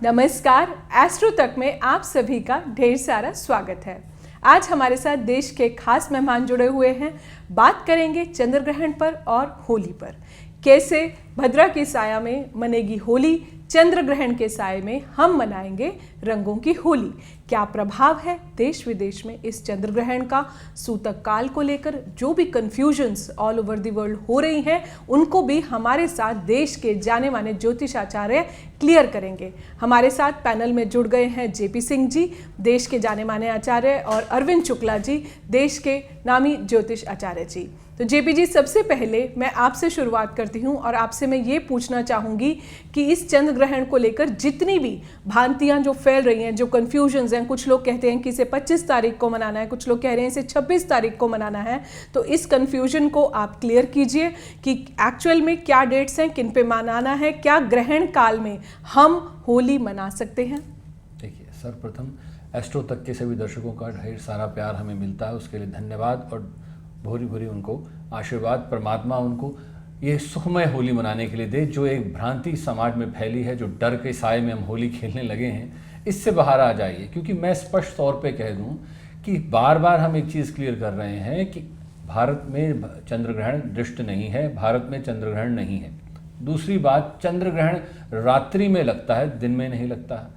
नमस्कार, एस्ट्रो तक में आप सभी का ढेर सारा स्वागत है। आज हमारे साथ देश के खास मेहमान जुड़े हुए हैं। बात करेंगे चंद्र ग्रहण पर और होली पर। कैसे भद्रा की साया में मनेगी होली, चंद्र ग्रहण के साये में हम मनाएंगे रंगों की होली। क्या प्रभाव है देश विदेश में इस चंद्र ग्रहण का, सूतक काल को लेकर जो भी confusions all over the world हो रही हैं, उनको भी हमारे साथ देश के जाने माने ज्योतिषाचार्य क्लियर करेंगे। हमारे साथ पैनल में जुड़ गए हैं जेपी सिंह जी, देश के जाने माने आचार्य, और अरविंद शुक्ला जी, देश के नामी ज्योतिष आचार्य जी। तो जेपी जी, सबसे पहले मैं आपसे शुरुआत करती हूं और आपसे मैं ये पूछना चाहूंगी कि इस चंद्र ग्रहण को लेकर जितनी भी भ्रांतियां जो फैल रही हैं, जो कंफ्यूजन्स हैं, कुछ लोग कहते हैं कि इसे 25 तारीख को मनाना है, कुछ लोग कह रहे हैं इसे 26 तारीख को मनाना है, तो इस कंफ्यूजन को आप क्लियर कीजिए कि एक्चुअल में क्या डेट्स हैं, किन पे मनाना है, क्या ग्रहण काल में हम होली मना सकते हैं। देखिए, सर्वप्रथम एस्ट्रो तक के सभी दर्शकों का ढेर सारा प्यार हमें मिलता है, उसके लिए धन्यवाद और भूरी भूरी उनको आशीर्वाद। परमात्मा उनको ये सुखमय होली मनाने के लिए दे। जो एक भ्रांति समाज में फैली है, जो डर के साए में हम होली खेलने लगे हैं, इससे बाहर आ जाइए। क्योंकि मैं स्पष्ट तौर पे कह दूं कि बार बार हम एक चीज़ क्लियर कर रहे हैं कि भारत में चंद्र ग्रहण दृष्ट नहीं है, भारत में चंद्र ग्रहण नहीं है। दूसरी बात, चंद्र ग्रहण रात्रि में लगता है, दिन में नहीं लगता।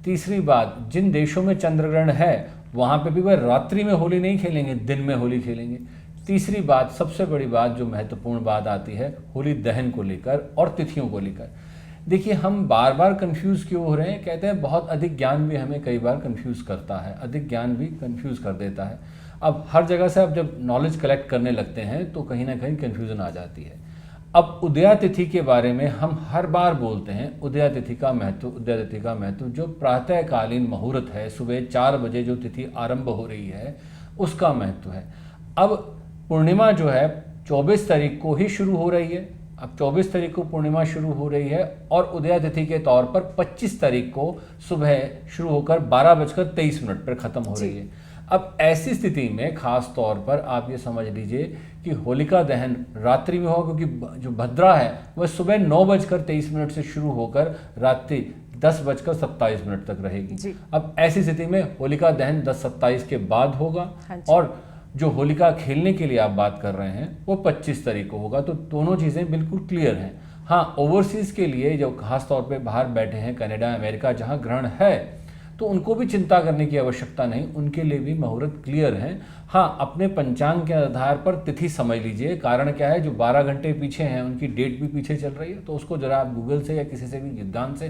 तीसरी बात, जिन देशों में चंद्र ग्रहण है वहाँ पे भी वह रात्रि में होली नहीं खेलेंगे, दिन में होली खेलेंगे। तीसरी बात, सबसे बड़ी बात जो महत्वपूर्ण बात आती है होली दहन को लेकर और तिथियों को लेकर। देखिए, हम बार बार कंफ्यूज क्यों हो रहे हैं? कहते हैं बहुत अधिक ज्ञान भी हमें कई बार कंफ्यूज करता है, अधिक ज्ञान भी कंफ्यूज कर देता है। अब हर जगह से अब जब नॉलेज कलेक्ट करने लगते हैं तो कहीं ना कहीं कंफ्यूजन आ जाती है। अब उदया तिथि के बारे में हम हर बार बोलते हैं, उदया तिथि का महत्व जो प्रातःकालीन मुहूर्त है, सुबह 4 बजे जो तिथि आरंभ हो रही है, उसका महत्व है। अब पूर्णिमा जो है 24 तारीख को ही शुरू हो रही है। अब 24 तारीख को पूर्णिमा शुरू हो रही है और उदया तिथि के तौर पर 25 तारीख को सुबह शुरू होकर 12:23 पर ख़त्म हो रही है। अब ऐसी स्थिति में खास तौर पर आप ये समझ लीजिए कि होलिका दहन रात्रि में होगा, क्योंकि जो भद्रा है वह सुबह 9:23 से शुरू होकर रात्रि 10:27 तक रहेगी। अब ऐसी स्थिति में होलिका दहन 10:27 के बाद होगा और जो होलिका खेलने के लिए आप बात कर रहे हैं वो 25 तारीख को होगा। तो दोनों चीज़ें बिल्कुल क्लियर हैं। हाँ, ओवरसीज़ के लिए जो खास तौर पे बाहर बैठे हैं, कनाडा, अमेरिका, जहाँ ग्रहण है, तो उनको भी चिंता करने की आवश्यकता नहीं, उनके लिए भी मुहूर्त क्लियर हैं। हाँ, अपने पंचांग के आधार पर तिथि समझ लीजिए। कारण क्या है, जो 12 घंटे पीछे हैं उनकी डेट भी पीछे चल रही है, तो उसको ज़रा आप गूगल से या किसी से भी विद्वान से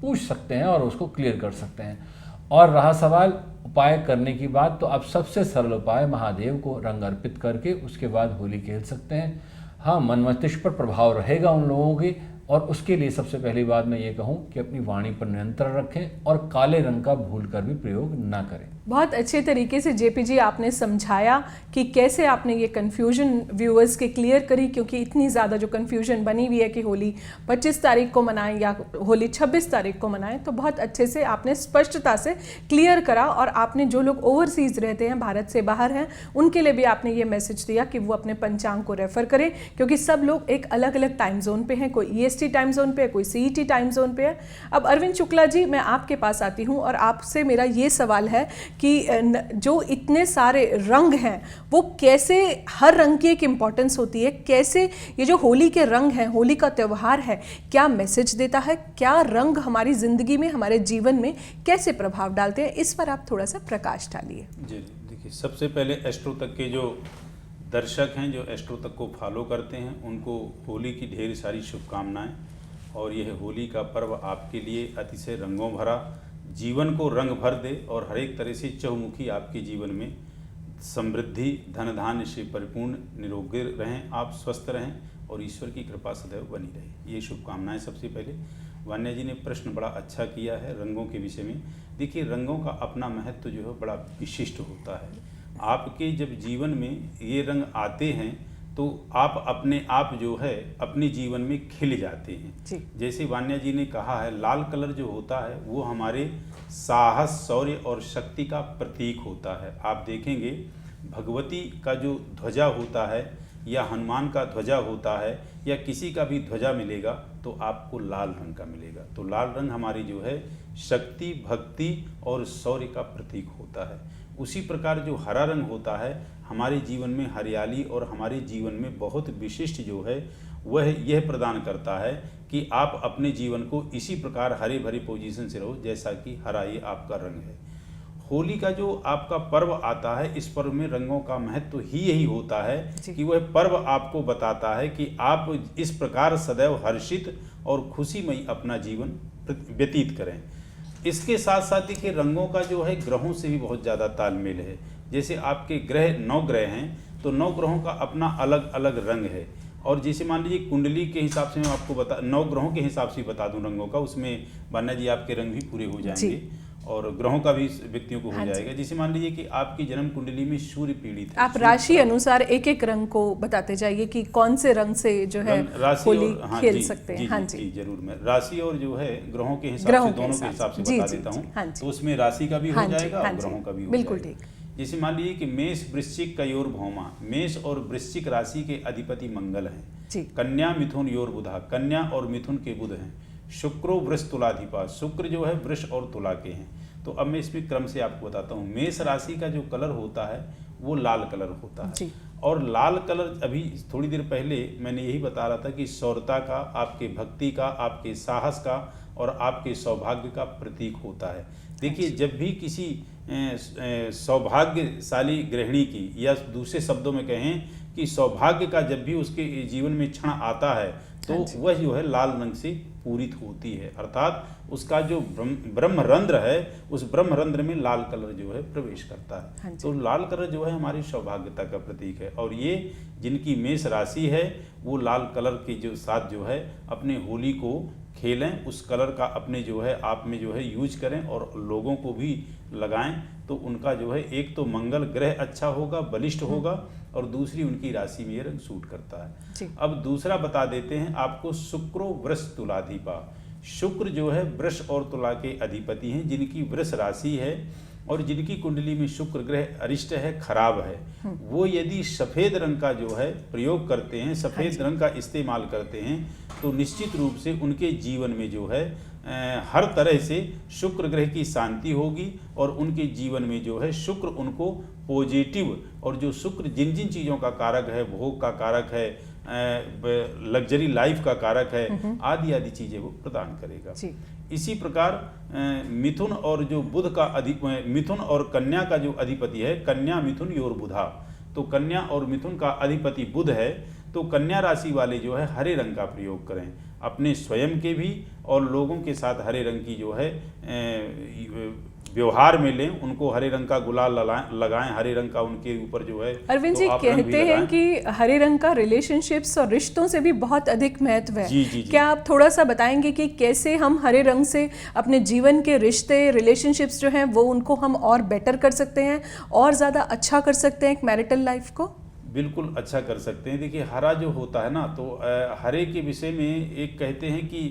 पूछ सकते हैं और उसको क्लियर कर सकते हैं। और रहा सवाल उपाय करने की बात, तो अब सबसे सरल उपाय महादेव को रंग अर्पित करके उसके बाद होली खेल सकते हैं। हाँ, मन मस्तिष्क पर प्रभाव रहेगा उन लोगों के, और उसके लिए सबसे पहली बात मैं ये कहूँ कि अपनी वाणी पर नियंत्रण रखें और काले रंग का भूल कर भी प्रयोग ना करें। बहुत अच्छे तरीके से जेपी जी आपने समझाया कि कैसे आपने ये कन्फ्यूजन व्यूअर्स के क्लियर करी, क्योंकि इतनी ज़्यादा जो कन्फ्यूजन बनी हुई है कि होली 25 तारीख को मनाएं या होली 26 तारीख को मनाएं, तो बहुत अच्छे से आपने स्पष्टता से क्लियर करा। और आपने जो लोग ओवरसीज़ रहते हैं, भारत से बाहर हैं, उनके लिए भी आपने ये मैसेज दिया कि वो अपने पंचांग को रेफ़र करें, क्योंकि सब लोग एक अलग अलग टाइम जोन पर हैं। कोई EST टाइम जोन पे है, कोई CET टाइम जोन पे है। अब अरविंद शुक्ला जी, मैं आपके पास आती हूँ और आपसे मेरा ये सवाल है कि जो इतने सारे रंग हैं वो कैसे, हर रंग की एक इम्पॉर्टेंस होती है, कैसे ये जो होली के रंग हैं, होली का त्यौहार है, क्या मैसेज देता है, क्या रंग हमारी ज़िंदगी में, हमारे जीवन में कैसे प्रभाव डालते हैं, इस पर आप थोड़ा सा प्रकाश डालिए। जी, देखिए, सबसे पहले एस्ट्रो तक के जो दर्शक हैं, जो एस्ट्रो तक को फॉलो करते हैं, उनको होली की ढेर सारी शुभकामनाएं। और यह होली का पर्व आपके लिए अतिशय रंगों भरा जीवन को रंग भर दे और हर एक तरह से चहुमुखी आपके जीवन में समृद्धि, धन धान्य से परिपूर्ण, निरोगी रहें, आप स्वस्थ रहें और ईश्वर की कृपा सदैव बनी रहे। ये शुभकामनाएं सबसे पहले। वान्या जी ने प्रश्न बड़ा अच्छा किया है रंगों के विषय में। देखिए, रंगों का अपना महत्व जो है बड़ा विशिष्ट होता है। आपके जब जीवन में ये रंग आते हैं तो आप अपने आप जो है अपने जीवन में खिल जाते हैं। जैसे वान्या जी ने कहा है, लाल कलर जो होता है वो हमारे साहस, शौर्य और शक्ति का प्रतीक होता है। आप देखेंगे भगवती का जो ध्वजा होता है या हनुमान का ध्वजा होता है या किसी का भी ध्वजा मिलेगा, तो आपको लाल रंग का मिलेगा। तो लाल रंग हमारी जो है शक्ति, भक्ति और शौर्य का प्रतीक होता है। उसी प्रकार जो हरा रंग होता है हमारे जीवन में हरियाली और हमारे जीवन में बहुत विशिष्ट जो है वह यह प्रदान करता है कि आप अपने जीवन को इसी प्रकार हरे भरे पोजीशन से रहो जैसा कि हरा ये आपका रंग है। होली का जो आपका पर्व आता है, इस पर्व में रंगों का महत्व ही यही होता है कि वह पर्व आपको बताता है कि आप इस प्रकार सदैव हर्षित और खुशीमयी अपना जीवन व्यतीत करें। इसके साथ साथ देखिए रंगों का जो है ग्रहों से भी बहुत ज़्यादा तालमेल है। जैसे आपके ग्रह 9 ग्रह हैं तो 9 ग्रहों का अपना अलग अलग रंग है। और जैसे मान लीजिए कुंडली के हिसाब से मैं आपको 9 ग्रहों के हिसाब से बता दूं रंगों का, उसमें बान्या जी आपके रंग भी पूरे हो जाएंगे और ग्रहों का भी व्यक्तियों को हो जाएगा। जैसे मान लीजिए कि आपकी जन्म कुंडली में सूर्य पीड़ित है, आप राशि अनुसार एक एक रंग को बताते जाइए कि कौन से रंग से जो है होली खेल सकते हैं। हाँ जी जरूर, मैं राशि और जो है ग्रहों के हिसाब से दोनों के हिसाब से बता देता हूँ। तो उसमें राशि का भी हो जाएगा और ग्रहों का भी हो बिल्कुल जाएगा। ठीक। जैसे मान लीजिए कि मेष वृश्चिक कयोर भौमा, मेष और वृश्चिक राशि के अधिपति मंगल हैं। कन्या मिथुन योर बुधा, कन्या और मिथुन के बुध हैं। शुक्रो वृष तुलाधिपा, शुक्र जो है वृष और तुला के हैं। तो अब मैं इसमें क्रम से आपको बताता हूँ। मेष राशि का जो कलर होता है वो लाल कलर होता है। और लाल कलर अभी थोड़ी देर पहले मैंने यही बता रहा था कि शौर्यता का, आपके भक्ति का, आपके साहस का और आपके सौभाग्य का प्रतीक होता है। देखिए जब भी किसी सौभाग्यशाली गृहिणी की, या दूसरे शब्दों में कहें कि सौभाग्य का जब भी उसके जीवन में क्षण आता है तो वह जो है लाल रंग से पूरित होती है। अर्थात उसका जो ब्रह्मरंध्र है उस ब्रह्मरंध्र में लाल कलर जो है प्रवेश करता है। तो लाल कलर जो है हमारी सौभाग्यता का प्रतीक है। और ये जिनकी मेष राशि है वो लाल कलर के जो साथ जो है अपने होली को खेलें, उस कलर का अपने जो है आप में जो है यूज करें और लोगों को भी लगाएं। तो उनका जो है एक तो मंगल ग्रह अच्छा होगा, बलिष्ठ होगा, और दूसरी उनकी राशि में ये रंग सूट करता है। अब दूसरा बता देते हैं आपको, शुक्रो वृष तुलाधिपा। शुक्र जो है वृष और तुला के अधिपति हैं, जिनकी वृष राशि है और जिनकी कुंडली में शुक्र ग्रह अरिष्ट है, खराब है, वो यदि सफ़ेद रंग का जो है प्रयोग करते हैं, सफ़ेद रंग का इस्तेमाल करते हैं, तो निश्चित रूप से उनके जीवन में जो है हर तरह से शुक्र ग्रह की शांति होगी और उनके जीवन में जो है शुक्र उनको पॉजिटिव, और जो शुक्र जिन जिन चीज़ों का कारक है, भोग का कारक है, लग्जरी लाइफ का कारक है, आदि आदि चीज़ें वो प्रदान करेगा। इसी प्रकार मिथुन और जो बुध का मिथुन और कन्या का जो अधिपति है, कन्या मिथुन योर बुधा, तो कन्या और मिथुन का अधिपति बुध है। तो कन्या राशि वाले जो है हरे रंग का प्रयोग करें, अपने स्वयं के भी और लोगों के साथ हरे रंग की जो है व्यवहार में लें, उनको हरे रंग का गुलाल लगाएं, हरे रंग का उनके ऊपर जो है। अरविंद जी कहते हैं कि हरे रंग का रिलेशनशिप्स और रिश्तों से भी बहुत अधिक महत्व है। जी। क्या आप थोड़ा सा बताएंगे कि कैसे हम हरे रंग से अपने जीवन के रिश्ते, रिलेशनशिप्स जो हैं वो उनको हम और बेटर कर सकते हैं और ज़्यादा अच्छा कर सकते हैं एक मैरिटल लाइफ को? बिल्कुल अच्छा कर सकते हैं। देखिए हरा जो होता है ना, तो हरे के विषय में एक कहते हैं कि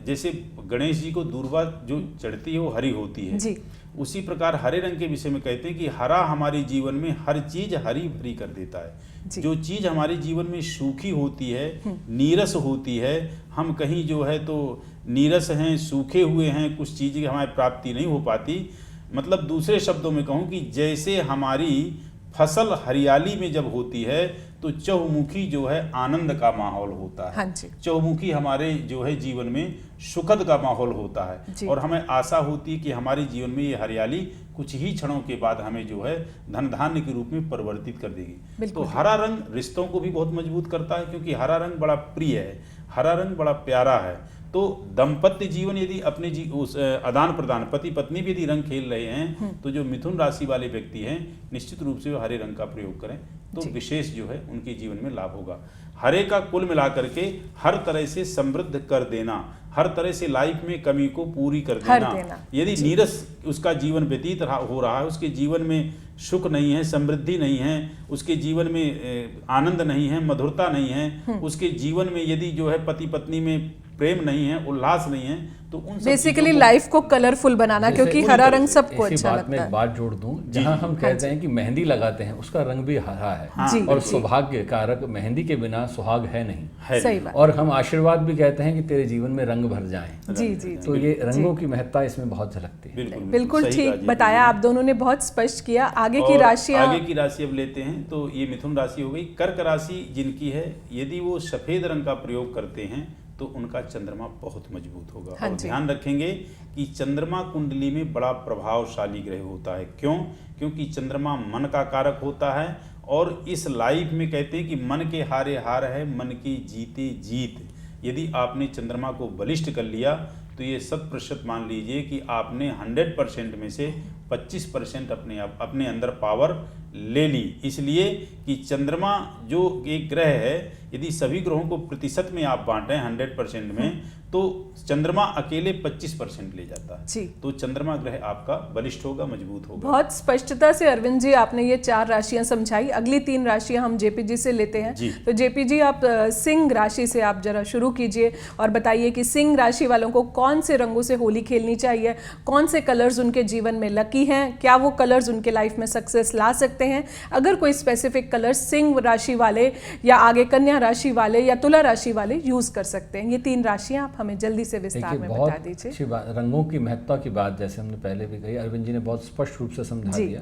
जैसे गणेश जी को दूर्वा जो चढ़ती है वो हरी होती है जी। उसी प्रकार हरे रंग के विषय में कहते हैं कि हरा हमारे जीवन में हर चीज हरी भरी कर देता है। जो चीज हमारे जीवन में सूखी होती है, नीरस होती है, हम कहीं जो है तो नीरस हैं, सूखे हुए हैं, कुछ चीज़ें हमारी प्राप्ति नहीं हो पाती। मतलब दूसरे शब्दों में कहूँ कि जैसे हमारी फसल हरियाली में जब होती है तो चहुमुखी जो है आनंद का माहौल होता है। हाँ, चहुमुखी हमारे जो है जीवन में सुखद का माहौल होता है और हमें आशा होती है कि हमारे जीवन में ये हरियाली कुछ ही क्षणों के बाद हमें जो है धन धान्य के रूप में परिवर्तित कर देगी। तो हरा रंग रिश्तों को भी बहुत मजबूत करता है, क्योंकि हरा रंग बड़ा प्रिय है, हरा रंग बड़ा प्यारा है। तो दाम्पत्य जीवन यदि अपने उस आदान प्रदान, पति पत्नी भी यदि रंग खेल रहे हैं, तो जो मिथुन राशि वाले व्यक्ति हैं निश्चित रूप से वो हरे रंग का प्रयोग करें तो विशेष जो है उनके जीवन में लाभ होगा। हरे का कुल मिलाकर के हर तरह से समृद्ध कर देना, हर तरह से लाइफ में कमी को पूरी कर देना। यदि नीरस उसका जीवन व्यतीत हो रहा है, उसके जीवन में सुख नहीं है, समृद्धि नहीं है, उसके जीवन में आनंद नहीं है, मधुरता नहीं है, उसके जीवन में यदि जो है पति पत्नी में प्रेम नहीं है, उल्लास नहीं है, तो उन सब बेसिकली चीज़ों को- लाइफ को कलरफुल बनाना, जैसे क्योंकि पूरी हरा तरह रंग से सबको इसी अच्छा बात में लगता एक है। बात जोड़ दूं, जहां हम कहते हैं कि मेहंदी लगाते हैं उसका रंग भी हरा है, हाँ, जी, और जी। सौभाग्य कारक मेहंदी के बिना सुहाग है नहीं। है सही नहीं। बात। और हम आशीर्वाद भी कहते हैं कि तेरे जीवन में रंग भर जाएं। जी जी तो ये रंगों की महत्ता इसमें बहुत झलकती है। बिल्कुल बिल्कुल सही कहा ठीक जी बताया आपने। आप दोनों ने, बहुत स्पष्ट किया। आगे की और राशियां, आगे की राशि अब लेते हैं, तो ये मिथुन राशि हो गई। कर्क राशि जिनकी है, यदि वो सफेद रंग का प्रयोग करते हैं तो उनका चंद्रमा बहुत मजबूत होगा। हाँ और जी। ध्यान रखेंगे कि चंद्रमा कुंडली में बड़ा प्रभावशाली ग्रह होता है। क्यों? क्योंकि चंद्रमा मन का कारक होता है, और इस लाइफ में कहते हैं कि मन के हारे हार है, मन की जीते जीत। यदि आपने चंद्रमा को बलिष्ठ कर लिया तो ये 100% मान लीजिए कि आपने 100% में से 25% अपने अंदर पावर ले ली। इसलिए कि चंद्रमा जो एक ग्रह है, यदि सभी ग्रहों को प्रतिशत में आप बांटें 100% में, तो चंद्रमा अकेले 25% ले जाता है। जी। तो चंद्रमा ग्रह आपका बलिष्ठ होगा, मजबूत होगा। बहुत स्पष्टता से अरविंद जी आपने ये 4 राशियां समझाई। अगली 3 राशियां हम जेपी जी से लेते हैं। जी। तो जेपी जी आप सिंह राशि से आप जरा शुरू कीजिए और बताइए कि सिंह राशि वालों को कौन से रंगों से होली खेलनी चाहिए, कौन से कलर्स उनके जीवन में लकी हैं, क्या वो कलर्स उनके लाइफ में सक्सेस ला सकते हैं। अगर कोई स्पेसिफिक कलर सिंह राशि वाले या आगे कन्या राशि वाले या तुला राशि वाले यूज कर सकते हैं, ये 3 राशियां आप हमें जल्दी से विस्तार देखिए, में बहुत बता दीजिए। अच्छी बात, रंगों की महत्ता की बात जैसे हमने पहले भी कही, अरविंद जी ने बहुत स्पष्ट रूप से समझा जी। दिया।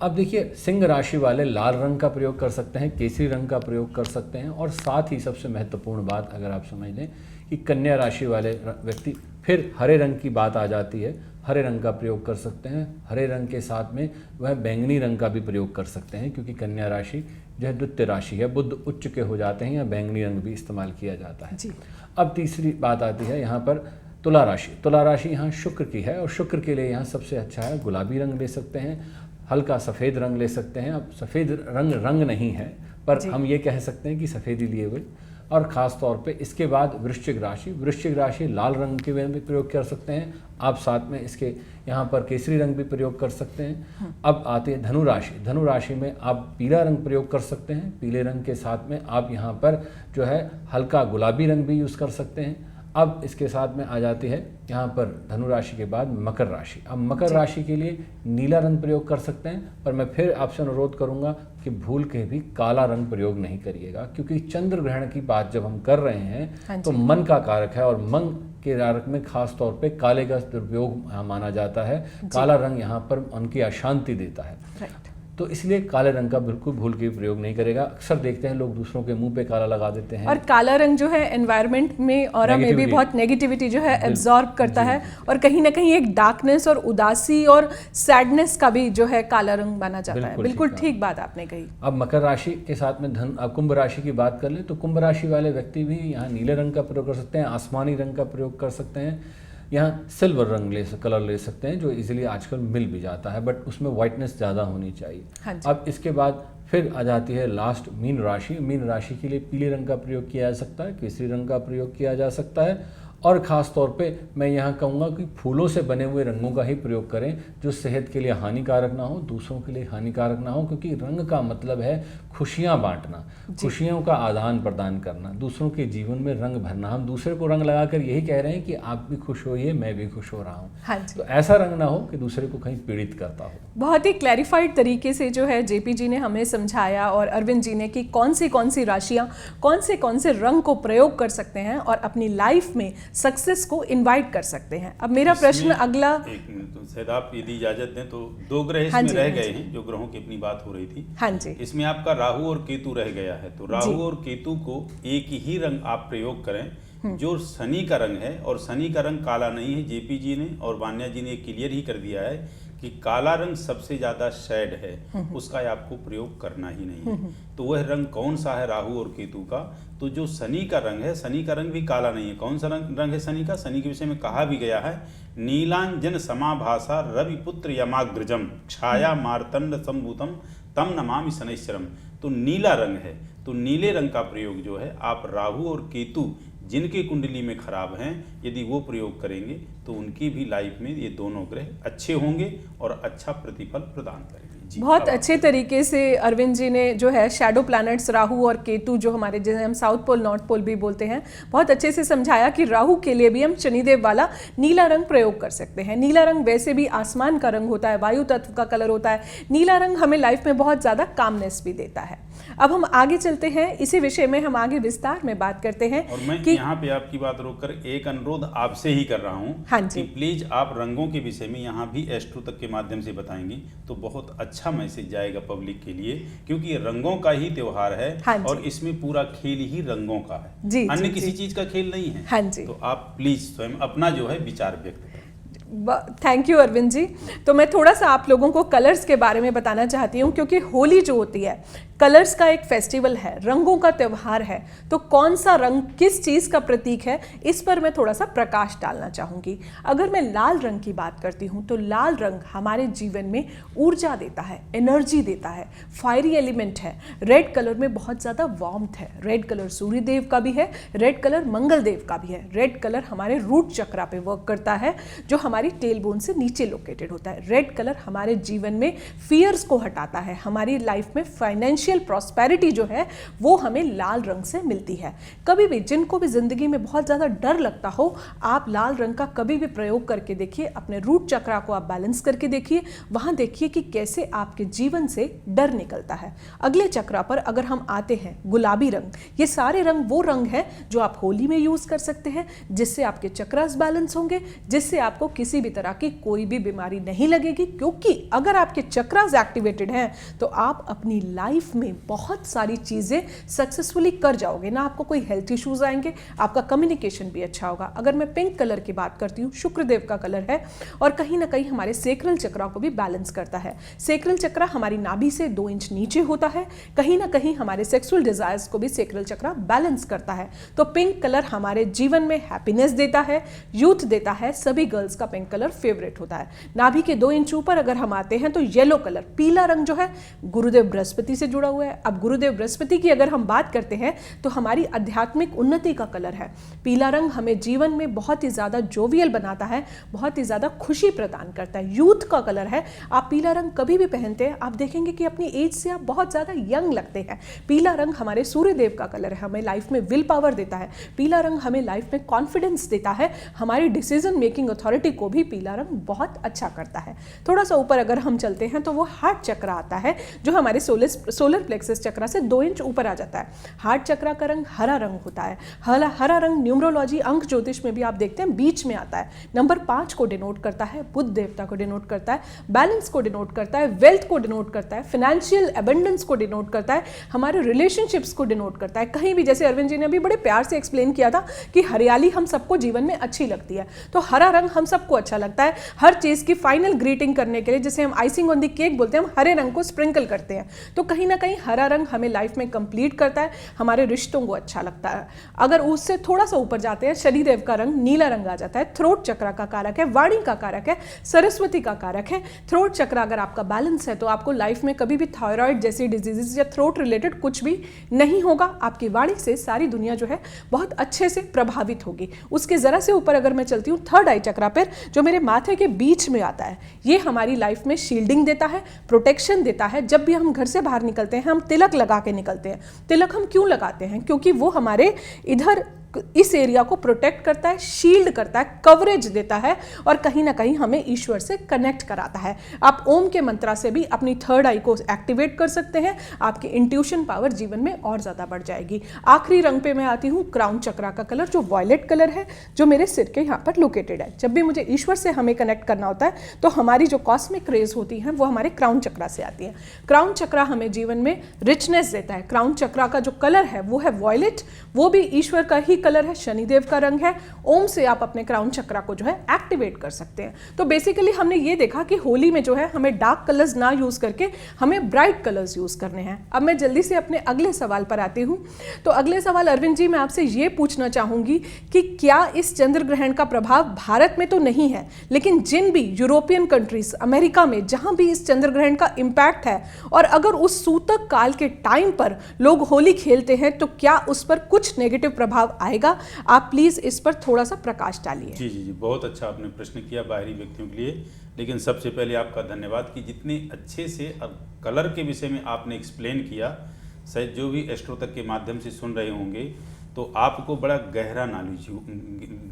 अब देखिए, सिंह राशि वाले लाल रंग का प्रयोग कर सकते हैं, केसरी रंग का प्रयोग कर सकते हैं, और साथ ही सबसे महत्वपूर्ण बात अगर आप समझ लें कि कन्या राशि वाले व्यक्ति, फिर हरे रंग की बात आ जाती है, हरे रंग का प्रयोग कर सकते हैं। हरे रंग के साथ में वह बैंगनी रंग का भी प्रयोग कर सकते हैं, क्योंकि कन्या राशि जो है द्वितीय राशि है, बुध उच्च के हो जाते हैं, या बैंगनी रंग भी इस्तेमाल किया जाता है। जी। अब तीसरी बात आती है यहाँ पर तुला राशि। तुला राशि यहाँ शुक्र की है, और शुक्र के लिए यहाँ सबसे अच्छा है गुलाबी रंग ले सकते हैं, हल्का सफ़ेद रंग ले सकते हैं। अब सफ़ेद रंग नहीं है, पर हम ये कह सकते हैं कि सफ़ेदी लिए हुए। और ख़ास तौर पे इसके बाद वृश्चिक राशि लाल रंग के भी प्रयोग कर सकते हैं आप, साथ में इसके यहाँ पर केसरी रंग भी प्रयोग कर सकते हैं। अब आते हैं धनु राशि में आप पीला रंग प्रयोग कर सकते हैं, पीले रंग के साथ में आप यहाँ पर जो है हल्का गुलाबी रंग भी यूज़ कर सकते हैं। अब इसके साथ में आ जाती है यहाँ पर धनु राशि के बाद मकर राशि। अब मकर राशि के लिए नीला रंग प्रयोग कर सकते हैं, पर मैं फिर आपसे अनुरोध करूँगा कि भूल के भी काला रंग प्रयोग नहीं करिएगा, क्योंकि चंद्र ग्रहण की बात जब हम कर रहे हैं तो मन का कारक है, और मन के कारक में खास तौर पे काले का दुरुपयोग माना जाता है। काला रंग यहाँ पर उनकी अशांति देता है, तो इसलिए काले रंग का बिल्कुल भूल के प्रयोग नहीं करेगा। अक्सर देखते हैं लोग दूसरों के मुंह पे काला लगा देते हैं, और काला रंग जो है एनवायरनमेंट में और में भी बहुत नेगेटिविटी जो है एब्जॉर्ब करता है, और कहीं ना कहीं एक डार्कनेस और उदासी और सैडनेस का भी जो है काला रंग माना जाता है। बिल्कुल ठीक बात आपने कही। अब मकर राशि के साथ में कुंभ राशि की बात कर लें, तो कुंभ राशि वाले व्यक्ति भी यहाँ नीले रंग का प्रयोग कर सकते हैं, आसमानी रंग का प्रयोग कर सकते हैं, यहाँ सिल्वर रंग कलर ले सकते हैं, जो इजीली आजकल मिल भी जाता है, बट उसमें वाइटनेस ज़्यादा होनी चाहिए। हाँ, अब इसके बाद फिर आ जाती है लास्ट मीन राशि के लिए पीले रंग का प्रयोग किया जा सकता है, केसरी रंग का प्रयोग किया जा सकता है, और ख़ास तौर पे मैं यहाँ कहूँगा कि फूलों से बने हुए रंगों का ही प्रयोग करें, जो सेहत के लिए हानिकारक ना हो, दूसरों के लिए हानिकारक ना हो, क्योंकि रंग का मतलब है खुशियाँ बांटना, खुशियों का आदान प्रदान करना, दूसरों के जीवन में रंग भरना। हम दूसरे को रंग लगाकर यही कह रहे हैं कि आप भी खुश होइए, मैं भी खुश हो रहा हूँ। हाँ जी। तो ऐसा रंग ना हो कि दूसरे को कहीं पीड़ित करता हो। बहुत ही क्लैरिफाइड तरीके से जो है जेपी जी ने हमें समझाया, और अरविंद जी ने, कि कौन सी राशियां कौन से रंग को प्रयोग कर सकते हैं और अपनी लाइफ में सक्सेस को इनवाइट कर सकते हैं। अब मेरा प्रश्न अगला, एक मिनट, तो शायद आप यदि इजाजत दें तो 2 ग्रह इसमें रह गए हैं, जो ग्रहों की अपनी बात हो रही थी। हाँ जी। इसमें आपका राहु और केतु रह गया है, तो राहु और केतु को एक ही रंग आप प्रयोग करें जो शनि का रंग है, और शनि का रंग काला नहीं है। जेपी जी ने और वान्या जी ने क्लियर ही कर दिया है कि काला रंग सबसे ज्यादा सैड है, उसका आपको प्रयोग करना ही नहीं है। तो वह रंग कौन सा है राहु और केतु का? तो जो शनि का रंग है, शनि का रंग भी काला नहीं है। कौन सा रंग है शनि का? शनि के विषय में कहा भी गया है, नीलांजन समाभासा रविपुत्र यमाग्रजम छाया मार्तंड संभूतम तम नमामि शनैश्चरम। तो नीला रंग है, तो नीले रंग का प्रयोग जो है आप राहु और केतु जिनके कुंडली में खराब हैं, यदि वो प्रयोग करेंगे तो उनकी भी लाइफ में ये दोनों ग्रह अच्छे होंगे और अच्छा प्रतिफल प्रदान करेंगे। जी, बहुत अब आप अच्छे तरीके से अरविंद जी ने जो है शैडो प्लैनेट्स राहु और केतु, जो हमारे जिन्हें हम साउथ पोल नॉर्थ पोल भी बोलते हैं, बहुत अच्छे से समझाया कि राहु के लिए भी हम शनिदेव वाला नीला रंग प्रयोग कर सकते हैं। नीला रंग वैसे भी आसमान का रंग होता है, वायु तत्व का कलर होता है। नीला रंग हमें लाइफ में बहुत ज़्यादा कामनेस भी देता है। अब हम आगे चलते हैं, इसी विषय में हम आगे विस्तार में बात करते हैं। और मैं कि यहाँ पे आपकी बात रोककर एक अनुरोध आपसे ही कर रहा हूँ हाँ जी। कि प्लीज आप रंगों के विषय में यहाँ भी एस्ट्रो तक के माध्यम से बताएंगी तो बहुत अच्छा मैसेज जाएगा पब्लिक के लिए, क्योंकि ये रंगों का ही त्योहार है। हाँ जी। और इसमें पूरा खेल ही रंगों का है, जी, अन्य जी, किसी जी। चीज का खेल नहीं है। हाँ जी। तो आप प्लीज स्वयं अपना जो है विचार व्यक्त करें। Thank you Arvind ji. तो मैं थोड़ा सा आप लोगों को कलर्स के बारे में बताना चाहती हूँ, क्योंकि होली जो होती है कलर्स का एक फेस्टिवल है, रंगों का त्यौहार है। तो कौन सा रंग किस चीज़ का प्रतीक है, इस पर मैं थोड़ा सा प्रकाश डालना चाहूँगी। अगर मैं लाल रंग की बात करती हूँ तो लाल रंग हमारे जीवन में ऊर्जा देता है, एनर्जी देता है, फायरी एलिमेंट है। रेड कलर में बहुत ज़्यादा वार्मथ है। रेड कलर सूर्य देव का भी है, रेड कलर मंगल देव का भी है। रेड कलर हमारे रूट चक्रा पे वर्क करता है, जो हमारी टेल बोन से नीचे लोकेटेड होता है। रेड कलर हमारे जीवन में फियर्स को हटाता है। हमारी लाइफ में फाइनेंशियल प्रॉस्पेरिटी जो है वो हमें लाल रंग से मिलती है। कभी भी जिनको भी जिंदगी में बहुत ज़्यादा डर लगता हो, आप लाल रंग का कभी भी प्रयोग करके देखिए। अपने रूट चक्रा को आप बैलेंस करके देखिए, वहाँ देखिए कि कैसे आपके जीवन से डर निकलता है। अगले चक्रा पर अगर हम आते हैं, गुलाबी रंग। ये सारे रंग वो रंग है जो आप होली में यूज़ कर सकते हैं, जिससे आपके चक्रास बैलेंस होंगे, जिससे आपको किसी भी तरह की कोई भी बीमारी नहीं लगेगी। क्योंकि अगर आपके चक्रास एक्टिवेटेड हैं तो आप अपनी लाइफ में बहुत सारी चीज़ें सक्सेसफुली कर जाओगे ना। आपको कोई हेल्थ इश्यूज आएंगे, आपका कम्युनिकेशन भी अच्छा होगा। अगर मैं पिंक कलर की बात करती हूँ, शुक्रदेव का कलर है और कहीं ना कहीं हमारे सेक्रल चक्रा को भी बैलेंस करता है। सेक्रल चक्रा हमारी नाभि से 2 इंच नीचे होता है। कहीं ना कहीं हमारे सेक्सुअल डिजायर्स को भी सेक्रल चक्रा बैलेंस करता है। तो पिंक कलर हमारे जीवन में हैप्पीनेस देता है, यूथ देता है। सभी गर्ल्स का पिंक कलर फेवरेट होता है। नाभि के 2 इंच ऊपर अगर हम आते हैं तो येलो कलर, पीला रंग जो है गुरुदेव बृहस्पति से जुड़ा हुआ है। अब गुरुदेव बृहस्पति की अगर हम बात करते हैं तो हमारी आध्यात्मिक उन्नति का कलर है। पीला रंग हमें जीवन में बहुत ही ज़्यादा जोवियल बनाता है, बहुत ही ज़्यादा खुशी प्रदान करता है। यूथ का कलर है। आप पीला रंग कभी भी पहनते हैं, आप देखेंगे कि अपनी एज से आप बहुत ज़्यादा यंग लगते हैं। पीला रंग हमारे सूर्य देव का कलर है, हमें लाइफ में विल पावर देता है। पीला रंग हमें लाइफ में कॉन्फिडेंस देता है। हमारी डिसीजन मेकिंग अथॉरिटी को भी पीला रंग बहुत अच्छा करता है। थोड़ा सा ऊपर अगर हम चलते हैं तो वो हार्ट चक्र आता है, जो हमारे सोलर प्लेक्सस चक्र से 2 इंच ऊपर आ जाता है। हार्ट चक्र का रंग हरा रंग होता है। हरा रंग न्यूमरोलॉजी, अंक ज्योतिष में भी आप देखते हैं बीच में आता है। नंबर 5 को डिनोट करता है, बुध देवता को डिनोट करता है, बैलेंस को डिनोट करता है, वेल्थ को डिनोट करता है, फाइनेंशियल एबंडेंस को डिनोट करता है, हमारे रिलेशनशिप्स को डिनोट करता है। कहीं भी, जैसे अरविंद जी ने अभी बड़े प्यार से एक्सप्लेन किया था कि हरियाली हम सबको जीवन में अच्छी लगती है, तो हरा रंग हम सबको अच्छा लगता है। हर चीज़ की फाइनल ग्रीटिंग करने के लिए, जिसे हम आइसिंग ऑन द केक बोलते हैं, हम हरे रंग को स्प्रिंकल करते हैं। तो कहीं ना कहीं हरा रंग हमें लाइफ में कंप्लीट करता है, हमारे रिश्तों को अच्छा लगता है। अगर उससे थोड़ा सा ऊपर जाते हैं, शनिदेव का रंग नीला रंग आ जाता है। थ्रोट चक्र का कारक है, वाणी का कारक है, सरस्वती का कारक है। थ्रोट चक्र अगर आपका बैलेंस है तो आपको लाइफ में कभी भी थायराइड जैसी डिजीजेस या थ्रोट रिलेटेड कुछ भी नहीं होगा। आपकी वाणी से सारी दुनिया जो है बहुत अच्छे से प्रभावित होगी। उसके जरा से ऊपर अगर मैं चलती हूँ, थर्ड आई चक्र पर, जो मेरे माथे के बीच में आता है, ये हमारी लाइफ में शील्डिंग देता है, प्रोटेक्शन देता है। जब भी हम घर से बाहर निकलते हैं, हम तिलक लगा के निकलते हैं। तिलक हम क्यों लगाते हैं? क्योंकि वो हमारे इधर इस एरिया को प्रोटेक्ट करता है, शील्ड करता है, कवरेज देता है और कहीं ना कहीं हमें ईश्वर से कनेक्ट कराता है। आप ओम के मंत्रा से भी अपनी थर्ड आई को एक्टिवेट कर सकते हैं। आपकी इंट्यूशन पावर जीवन में और ज़्यादा बढ़ जाएगी। आखिरी रंग पे मैं आती हूँ, क्राउन चक्रा का कलर, जो वॉयलेट कलर है, जो मेरे सिर के यहाँ पर लोकेटेड है। जब भी मुझे ईश्वर से हमें कनेक्ट करना होता है तो हमारी जो कॉस्मिक रेज होती हैं वो हमारे क्राउन चक्रा से आती है। क्राउन चक्रा हमें जीवन में रिचनेस देता है। क्राउन चक्रा का जो कलर है वो है वॉयलेट, वो भी ईश्वर का ही कलर है, शनिदेव का रंग है। ओम से आप अपने क्राउन चक्रा को जो है एक्टिवेट कर सकते हैं। तो बेसिकली हमने ये देखा कि होली में जो है हमें डार्क कलर्स ना यूज करके हमें ब्राइट कलर्स यूज करने हैं। अब मैं जल्दी से अपने अगले सवाल पर आती हूँ। तो अगले सवाल अरविंद जी, मैं आपसे ये पूछना चाहूंगी कि क्या इस चंद्र ग्रहण का प्रभाव भारत में तो नहीं है, लेकिन जिन भी यूरोपियन कंट्रीज, अमेरिका में, जहां भी इस चंद्र ग्रहण का इंपैक्ट है, और अगर उस सूतक काल के टाइम पर लोग होली खेलते हैं तो क्या उस पर कुछ नेगेटिव प्रभाव आए आएगा? आप प्लीज़ इस पर थोड़ा सा प्रकाश डालिए। जी जी जी, बहुत अच्छा आपने प्रश्न किया बाहरी व्यक्तियों के लिए। लेकिन सबसे पहले आपका धन्यवाद कि जितने अच्छे से कलर के विषय में आपने एक्सप्लेन किया। शायद जो भी एस्ट्रो तक के माध्यम से सुन रहे होंगे तो आपको बड़ा गहरा नॉलेज,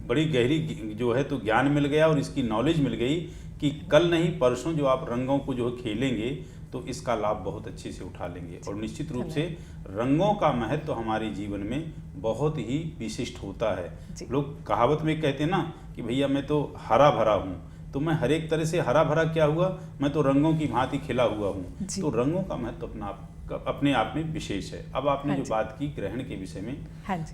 बड़ी गहरी जो है तो ज्ञान मिल गया और इसकी नॉलेज मिल गई कि कल नहीं परसों जो आप रंगों को जो खेलेंगे तो इसका लाभ बहुत अच्छे से उठा लेंगे। और निश्चित रूप से रंगों का महत्व तो हमारे जीवन में बहुत ही विशिष्ट होता है। लोग कहावत में कहते हैं ना कि भैया मैं तो हरा भरा हूँ, तो मैं हर एक तरह से हरा भरा क्या हुआ, मैं तो रंगों की भांति खिला हुआ हूँ। तो रंगों का महत्व अपने आप में विशेष है। अब आपने जो बात की ग्रहण के विषय में,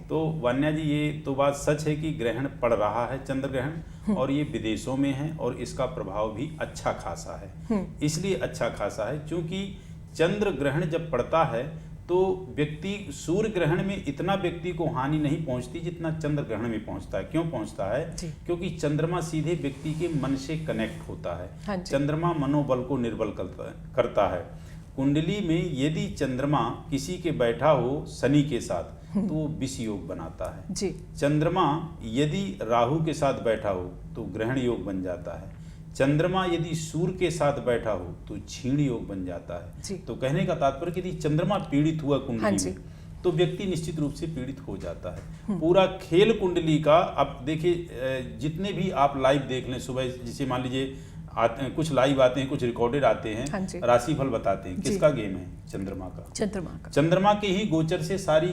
तो वान्या जी ये तो बात सच है कि ग्रहण पड़ रहा है, चंद्र ग्रहण, और ये विदेशों में है और इसका प्रभाव भी अच्छा खासा है। इसलिए अच्छा खासा है क्योंकि चंद्र ग्रहण जब पड़ता है तो व्यक्ति सूर्य ग्रहण में इतना व्यक्ति को हानि नहीं पहुंचती जितना चंद्र ग्रहण में पहुंचता है। क्यों पहुंचता है? क्योंकि चंद्रमा सीधे व्यक्ति के मन से कनेक्ट होता है। चंद्रमा मनोबल को निर्बल करता है। कुंडली में यदि चंद्रमा किसी के बैठा हो शनि के साथ तो वो विष योग बनाता है। चंद्रमा यदि राहु के साथ बैठा हो तो ग्रहण योग बन जाता है। चंद्रमा यदि सूर्य के साथ बैठा हो तो क्षीण योग बन जाता है। तो कहने का तात्पर्य कि यदि चंद्रमा पीड़ित हुआ कुंडली में तो व्यक्ति निश्चित रूप से पीड़ित हो जाता है। पूरा खेल कुंडली का, अब देखिए जितने भी आप लाइव देख लें सुबह, जिसे मान लीजिए कुछ लाइव आते हैं, कुछ रिकॉर्डेड आते हैं, राशिफल बताते हैं, किसका गेम है? चंद्रमा का। चंद्रमा के ही गोचर से सारी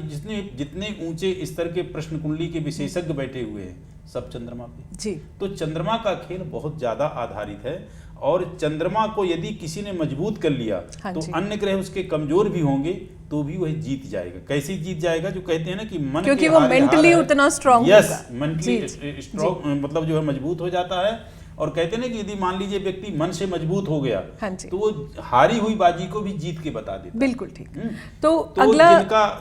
जितने ऊंचे स्तर के प्रश्न कुंडली के विशेषज्ञ बैठे हुए हैं सब चंद्रमा पे। तो चंद्रमा का खेल बहुत ज्यादा आधारित है। और चंद्रमा को यदि किसी ने मजबूत कर लिया तो अन्य ग्रह उसके कमजोर भी होंगे तो भी वह जीत जाएगा। कैसे जीत जाएगा? जो कहते हैं ना कि मन, क्योंकि वो मेंटली उतना स्ट्रांग होगा। यस, मेंटली स्ट्रांग मतलब जो है मजबूत हो जाता है। और कहते हैं ना कि यदि मान लीजिए व्यक्ति मन से मजबूत हो गया तो वो हारी हुई बाजी को भी जीत के बता देता है। बिल्कुल ठीक। तो अगला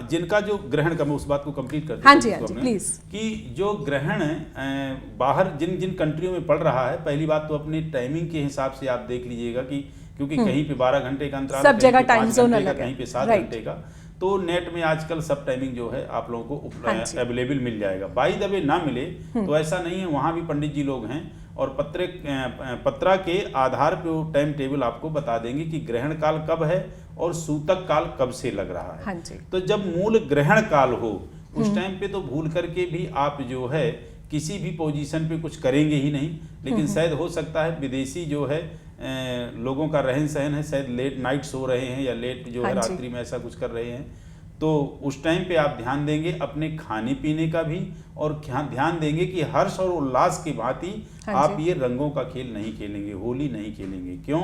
जिनका जो ग्रहण का, मैं उस बात को कंप्लीट कर देता हूं प्लीज, कि जो ग्रहण बाहर जिन कंट्रियों में पड़ रहा है, पहली बात तो अपने टाइमिंग के हिसाब से आप देख लीजिएगा कि क्योंकि कहीं पे 12 घंटे का अंतराल, सब जगह टाइम जोन अलग है, कहीं पे 7 घंटे का। तो नेट में आजकल सब टाइमिंग जो है आप लोगों को अवेलेबल मिल जाएगा। बाई द वे ना मिले तो ऐसा नहीं है, वहाँ भी पंडित जी लोग हैं और पत्रा के आधार पे वो टाइम टेबल आपको बता देंगे कि ग्रहण काल कब है और सूतक काल कब से लग रहा है। तो जब मूल ग्रहण काल हो उस टाइम पे तो भूल करके भी आप जो है किसी भी पोजीशन पे कुछ करेंगे ही नहीं। लेकिन शायद हो सकता है विदेशी जो है लोगों का रहन सहन है, शायद लेट नाइट सो रहे हैं या लेट जो है रात्रि में ऐसा कुछ कर रहे हैं, तो उस टाइम पे आप ध्यान देंगे अपने खाने पीने का भी, और ध्यान देंगे कि हर्ष और उल्लास की भांति आप ये रंगों का खेल नहीं खेलेंगे, होली नहीं खेलेंगे। क्यों?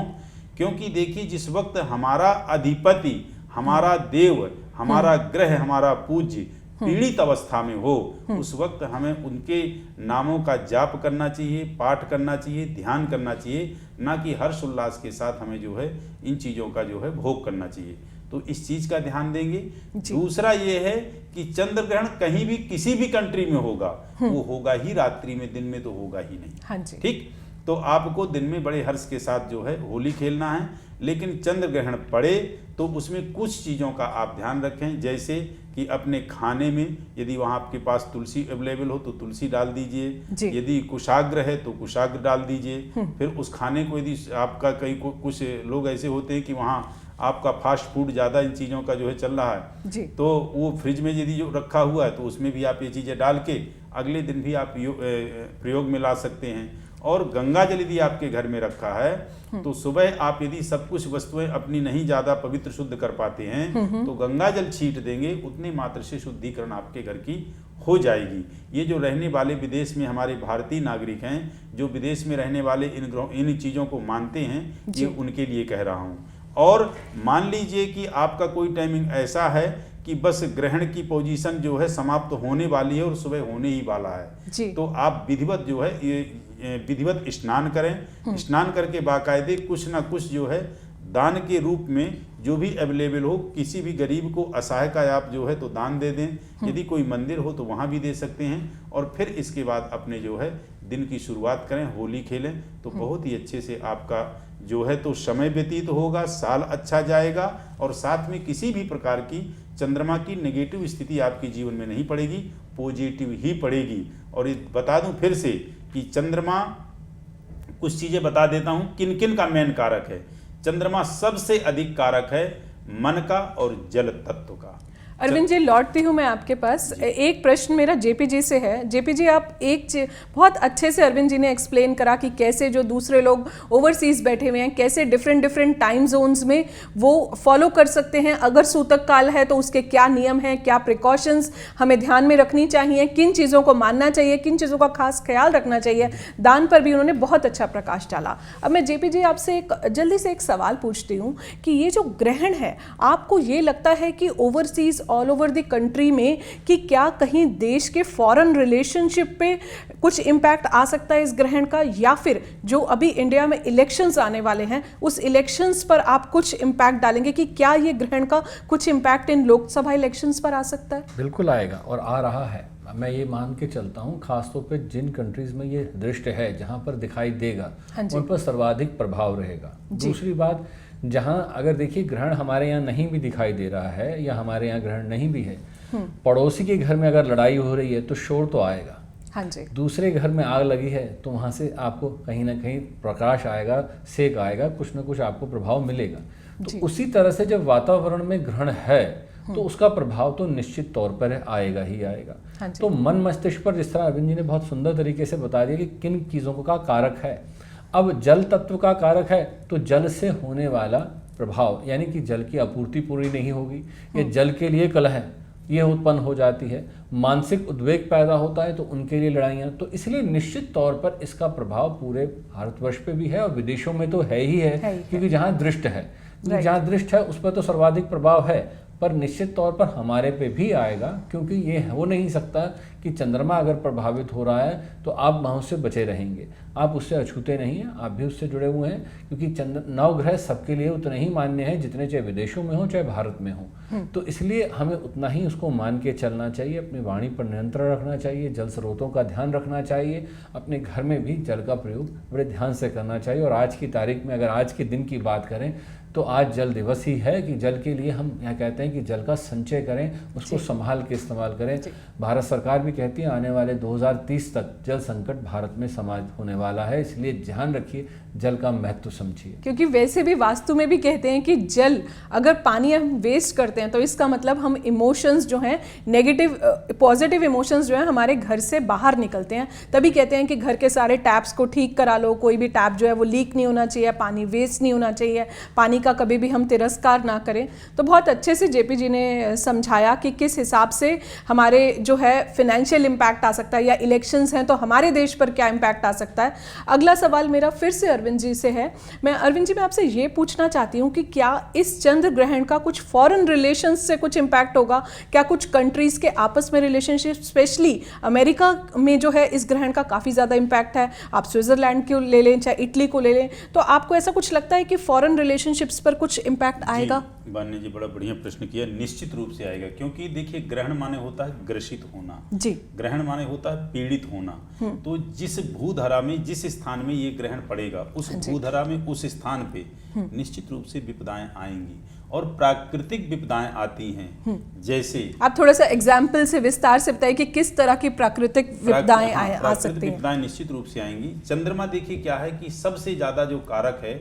क्योंकि देखिए जिस वक्त हमारा अधिपति, हमारा देव, हमारा ग्रह, हमारा पूज्य पीड़ित अवस्था में हो उस वक्त हमें उनके नामों का जाप करना चाहिए, पाठ करना चाहिए, ध्यान करना चाहिए, ना कि हर्ष उल्लास के साथ हमें जो है इन चीज़ों का जो है भोग करना चाहिए। तो इस चीज का ध्यान देंगे। दूसरा ये है कि चंद्र ग्रहण कहीं भी किसी भी कंट्री में होगा, वो होगा ही रात्रि में, दिन में तो होगा ही नहीं। ठीक, तो आपको दिन में बड़े हर्ष के साथ जो है होली खेलना है। लेकिन चंद्र ग्रहण पड़े तो उसमें कुछ चीज़ों का आप ध्यान रखें, जैसे कि अपने खाने में यदि वहाँ आपके पास तुलसी अवेलेबल हो तो तुलसी डाल दीजिए, यदि कुशाग्र है तो कुशाग्र डाल दीजिए। फिर उस खाने को यदि आपका कुछ लोग ऐसे होते हैं कि वहाँ आपका फास्ट फूड ज़्यादा इन चीज़ों का जो है चल रहा है तो वो फ्रिज में यदि जो रखा हुआ है तो उसमें भी आप ये चीज़ें डाल के अगले दिन भी आप प्रयोग में ला सकते हैं। और गंगा जल यदि आपके घर में रखा है तो सुबह आप यदि सब कुछ वस्तुएं अपनी नहीं ज़्यादा पवित्र शुद्ध कर पाते हैं तो गंगा जल छींट देंगे, उतनी मात्र से शुद्धिकरण आपके घर की हो जाएगी। ये जो रहने वाले विदेश में हमारे भारतीय नागरिक हैं, जो विदेश में रहने वाले इन चीज़ों को मानते हैं, ये उनके लिए कह रहा हूँ। और मान लीजिए कि आपका कोई टाइमिंग ऐसा है कि बस ग्रहण की पोजीशन जो है समाप्त होने वाली है और सुबह होने ही वाला है, तो आप विधिवत जो है विधिवत स्नान करें। स्नान करके बाकायदे कुछ ना कुछ जो है दान के रूप में जो भी अवेलेबल हो, किसी भी गरीब को, असहाय का आप जो है तो दान दे दें। यदि कोई मंदिर हो तो वहाँ भी दे सकते हैं। और फिर इसके बाद अपने जो है दिन की शुरुआत करें, होली खेलें, तो बहुत ही अच्छे से आपका जो है तो समय व्यतीत होगा, साल अच्छा जाएगा। और साथ में किसी भी प्रकार की चंद्रमा की नेगेटिव स्थिति आपके जीवन में नहीं पड़ेगी, पॉजिटिव ही पड़ेगी। और बता दूं फिर से कि चंद्रमा, कुछ चीज़ें बता देता हूं किन किन का मेन कारक है। चंद्रमा सबसे अधिक कारक है मन का और जल तत्व का। अरविंद जी, लौटती हूँ मैं आपके पास। एक प्रश्न मेरा जेपी जी से है। जेपी जी, आप बहुत अच्छे से अरविंद जी ने एक्सप्लेन करा कि कैसे जो दूसरे लोग ओवरसीज बैठे हुए हैं कैसे डिफरेंट टाइम जोन्स में वो फॉलो कर सकते हैं। अगर सूतक काल है तो उसके क्या नियम हैं, क्या प्रिकॉशंस हमें ध्यान में रखनी चाहिए, किन चीज़ों को मानना चाहिए, किन चीज़ों का खास ख्याल रखना चाहिए। दान पर भी उन्होंने बहुत अच्छा प्रकाश डाला। अब मैं जेपी जी आपसे जल्दी से एक सवाल पूछती हूँ कि ये जो ग्रहण है, आपको ये लगता है कि overseas all over the country में कि क्या कहीं देश के फॉरेन रिलेशनशिप पे कुछ इम्पैक्ट आ सकता है इस ग्रहण का, या फिर जो अभी इंडिया में इलेक्शंस आने वाले हैं उस इलेक्शंस पर आप कुछ इम्पैक्ट डालेंगे कि क्या ये ग्रहण का कुछ इम्पैक्ट इन लोकसभा इलेक्शंस पर आ सकता है? बिल्कुल आएगा और आ रहा है। मैं ये मान के चलता हूँ खासतौर पे जिन कंट्रीज में ये दृष्ट है, जहाँ पर दिखाई देगा, उन पर सर्वाधिक प्रभाव रहेगा। दूसरी बात, जहाँ अगर देखिए ग्रहण हमारे यहाँ नहीं भी दिखाई दे रहा है या हमारे यहाँ ग्रहण नहीं भी है, पड़ोसी के घर में अगर लड़ाई हो रही है तो शोर तो आएगा। हाँ जी। दूसरे घर में आग लगी है तो वहाँ से आपको कहीं ना कहीं प्रकाश आएगा, सेक आएगा, कुछ ना कुछ आपको प्रभाव मिलेगा। तो उसी तरह से जब वातावरण में ग्रहण है तो उसका प्रभाव तो निश्चित तौर पर आएगा ही आएगा। हाँ, तो मन मस्तिष्क पर जिस तरह अरविंद जी ने बहुत सुंदर तरीके से बता दिया कि किन चीज़ों का कारक है। अब जल तत्व का कारक है तो जल से होने वाला प्रभाव, यानी कि जल की आपूर्ति पूरी नहीं होगी या जल के लिए कलह ये उत्पन्न हो जाती है, मानसिक उद्वेग पैदा होता है तो उनके लिए लड़ाइयाँ। तो इसलिए निश्चित तौर पर इसका प्रभाव पूरे भारतवर्ष पे भी है और विदेशों में तो है ही है, क्योंकि जहाँ दृष्ट है, जहाँ दृष्ट है उस पर तो सर्वाधिक प्रभाव है, पर निश्चित तौर पर हमारे पे भी आएगा। क्योंकि ये हो नहीं सकता कि चंद्रमा अगर प्रभावित हो रहा है तो आप वहाँ से बचे रहेंगे, आप उससे अछूते नहीं हैं, आप भी उससे जुड़े हुए हैं। क्योंकि नवग्रह सबके लिए उतने ही मान्य हैं, जितने चाहे विदेशों में हो चाहे भारत में हो। तो इसलिए हमें उतना ही उसको मान के चलना चाहिए, अपनी वाणी पर नियंत्रण रखना चाहिए, जल स्रोतों का ध्यान रखना चाहिए, अपने घर में भी जल का प्रयोग बड़े ध्यान से करना चाहिए। और आज की तारीख में अगर आज के दिन की बात करें तो आज जल दिवस ही है कि जल के लिए हम यहाँ कहते हैं कि जल का संचय करें, उसको संभाल के इस्तेमाल करें। भारत सरकार भी कहती है आने वाले 2030 तक जल संकट भारत में समाप्त होने वाला है, इसलिए ध्यान रखिए, जल का महत्व समझिए। क्योंकि वैसे भी वास्तु में भी कहते हैं कि जल, अगर पानी हम वेस्ट करते हैं तो इसका मतलब हम इमोशंस जो हैं नेगेटिव, पॉजिटिव इमोशंस जो हैं हमारे घर से बाहर निकलते हैं। तभी कहते हैं कि घर के सारे टैप्स को ठीक करा लो, कोई भी टैप जो है वो लीक नहीं होना चाहिए, पानी वेस्ट नहीं होना चाहिए, पानी का कभी भी हम तिरस्कार ना करें। तो बहुत अच्छे से जेपी जी ने समझाया कि किस हिसाब से हमारे जो है फिनेंशियल इम्पैक्ट आ सकता है, या इलेक्शंस हैं तो हमारे देश पर क्या इम्पैक्ट आ सकता है। अगला सवाल मेरा फिर से अरविंद जी से है। मैं अरविंद जी, मैं आपसे ये पूछना चाहती हूँ कि क्या इस चंद्र ग्रहण का कुछ फॉरेन रिलेशंस से कुछ इम्पैक्ट होगा? क्या कुछ कंट्रीज के आपस में रिलेशनशिप, स्पेशली अमेरिका में जो है इस ग्रहण का काफ़ी ज़्यादा इम्पैक्ट है। आप स्विट्जरलैंड को ले लें चाहे इटली को ले लें, तो आपको ऐसा कुछ लगता है कि फॉरेन रिलेशनशिप्स पर कुछ इम्पैक्ट आएगा? बान्या जी, बड़ा बढ़िया प्रश्न किया। निश्चित रूप से आएगा, क्योंकि देखिए ग्रहण माने होता है ग्रसित होना जी, ग्रहण माने होता है पीड़ित होना। तो जिस भूधरा में, जिस स्थान में ये ग्रहण पड़ेगा, उस भूधरा में, उस स्थान पे निश्चित रूप से विपदाएं आएंगी और प्राकृतिक विपदाएं आती हैं। जैसे आप थोड़ा सा एग्जाम्पल से विस्तार से बताइए कि किस तरह की प्राकृतिक विपदाएं आ सकती हैं। विपदाएं निश्चित रूप से आएंगी। चंद्रमा देखिए क्या है कि सबसे ज्यादा जो कारक है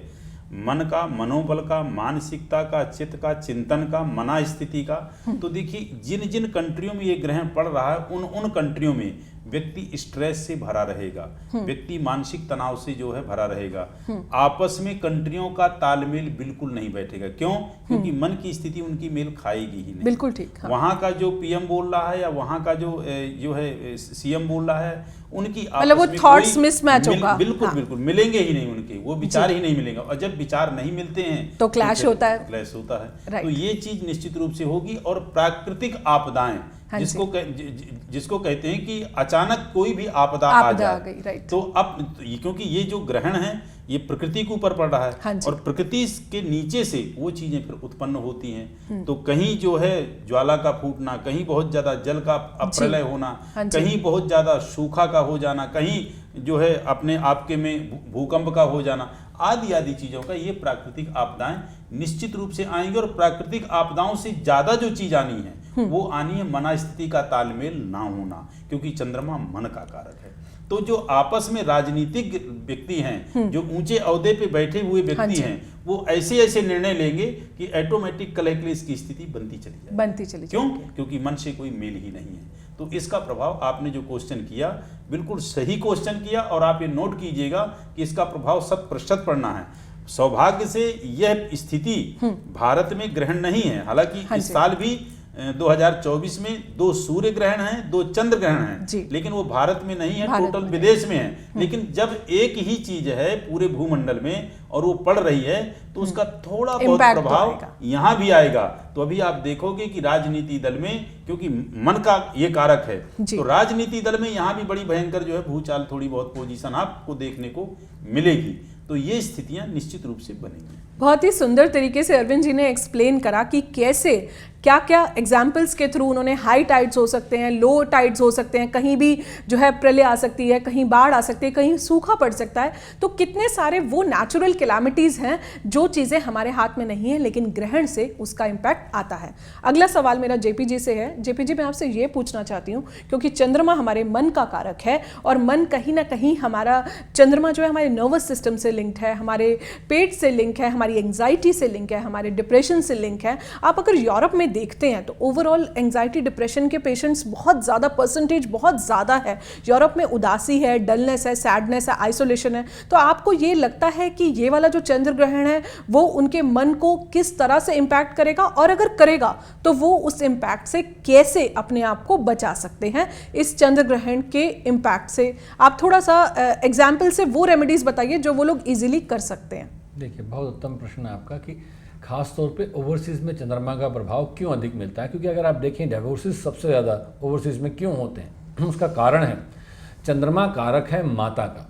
मन का, मनोबल का, मानसिकता का, चित्त का, चिंतन का, मना स्थिति का। तो देखिए जिन जिन कंट्रियों में ये ग्रहण पड़ रहा है उन कंट्रियों में व्यक्ति स्ट्रेस से भरा रहेगा, व्यक्ति मानसिक तनाव से जो है भरा रहेगा। आपस में कंट्रियों का तालमेल बिल्कुल नहीं बैठेगा। क्यों? क्योंकि मन की स्थिति उनकी मेल खाएगी ही नहीं। बिल्कुल ठीक। हाँ। वहां का जो पीएम बोल रहा है या वहां का जो है सीएम बोल रहा है, उनकी मतलब वो थॉट्स मिसमैच होगा। बिल्कुल बिल्कुल मिलेंगे ही नहीं, उनके वो विचार ही नहीं मिलेंगे। और जब विचार नहीं मिलते हैं तो क्लैश होता है, क्लैश होता है। तो ये चीज निश्चित रूप से होगी। और प्राकृतिक आपदाएं, जिसको कहते हैं कि अचानक कोई भी आपदा आ जाए, तो अब क्योंकि ये जो ग्रहण है ये प्रकृति के ऊपर पड़ रहा है और प्रकृति के नीचे से वो चीजें फिर उत्पन्न होती हैं। तो कहीं जो है ज्वाला का फूटना, कहीं बहुत ज्यादा जल का अप्रलय होना, कहीं बहुत ज्यादा सूखा का हो जाना, कहीं जो है अपने आपके में भूकंप का हो जाना, आदि आदि चीजों का ये प्राकृतिक आपदाएं निश्चित रूप से आएंगी। और प्राकृतिक आपदाओं से ज्यादा जो चीज आनी है वो आनी है मन स्थिति का तालमेल ना होना, क्योंकि चंद्रमा मन का कारक है। तो जो आपस में राजनीतिक व्यक्ति हैं, जो ऊंचे ओहदे पे बैठे हुए व्यक्ति हैं, वो ऐसे ऐसे निर्णय लेंगे कि ऑटोमेटिक कलह क्लेश की स्थिति बनती चली क्यों? क्योंकि मन से कोई मेल ही नहीं है। तो इसका प्रभाव, आपने जो क्वेश्चन किया बिल्कुल सही क्वेश्चन किया, और आप ये नोट कीजिएगा कि इसका प्रभाव 100% पड़ना है। सौभाग्य से यह स्थिति भारत में ग्रहण नहीं है, हालांकि इस साल भी 2024 में 2 सूर्य ग्रहण हैं, 2 चंद्र ग्रहण हैं, लेकिन वो भारत में नहीं है, टोटल विदेश में है। लेकिन जब एक ही चीज है पूरे भूमंडल में और वो पड़ रही है, तो उसका थोड़ा बहुत प्रभाव यहाँ भी आएगा। तो अभी आप देखोगे कि राजनीति दल में, क्योंकि मन का ये कारक है, तो राजनीति दल में यहाँ भी बड़ी भयंकर जो है भूचाल, थोड़ी बहुत पोजीशन आपको देखने को मिलेगी। तो ये स्थितियां निश्चित रूप से बनेंगी। बहुत ही सुंदर तरीके से अरविंद जी ने एक्सप्लेन करा कि कैसे क्या क्या एग्जाम्पल्स के थ्रू उन्होंने हाई टाइड्स हो सकते हैं, लो टाइड्स हो सकते हैं, कहीं भी जो है प्रलय आ सकती है, कहीं बाढ़ आ सकती है, कहीं सूखा पड़ सकता है। तो कितने सारे वो नेचुरल कैलामिटीज़ हैं जो चीज़ें हमारे हाथ में नहीं है, लेकिन ग्रहण से उसका इम्पैक्ट आता है। अगला सवाल मेरा जेपी जी से है। जेपी जी, मैं आपसे ये पूछना चाहती हूँ, क्योंकि चंद्रमा हमारे मन का कारक है, और मन कहीं ना कहीं हमारा चंद्रमा जो है हमारे नर्वस सिस्टम से लिंक्ड है, हमारे पेट से लिंक है, हमारी एंग्जाइटी से लिंक है, हमारे डिप्रेशन से लिंक है। आप अगर यूरोप में देखते हैं तो ओवरऑल एंग्जाइटी डिप्रेशन के पेशेंट्स बहुत ज़्यादा, परसेंटेज बहुत ज़्यादा है। यूरोप में उदासी है, डलनेस है, सैडनेस है, आइसोलेशन है। तो आपको ये लगता है कि ये वाला जो चंद्र ग्रहण है वो उनके मन को किस तरह से इम्पैक्ट करेगा, और अगर करेगा तो वो उस इम्पैक्ट से कैसे अपने आप को बचा सकते हैं इस चंद्र ग्रहण के इम्पैक्ट से? आप थोड़ा सा एग्जाम्पल से वो रेमेडीज बताइए जो वो लोग इजीली कर सकते हैं। देखिए, बहुत उत्तम प्रश्न है आपका कि खास तौर पे ओवरसीज़ में चंद्रमा का प्रभाव क्यों अधिक मिलता है। क्योंकि अगर आप देखें डिवोर्सेस सबसे ज़्यादा ओवरसीज़ में क्यों होते हैं, उसका कारण है चंद्रमा कारक है माता का।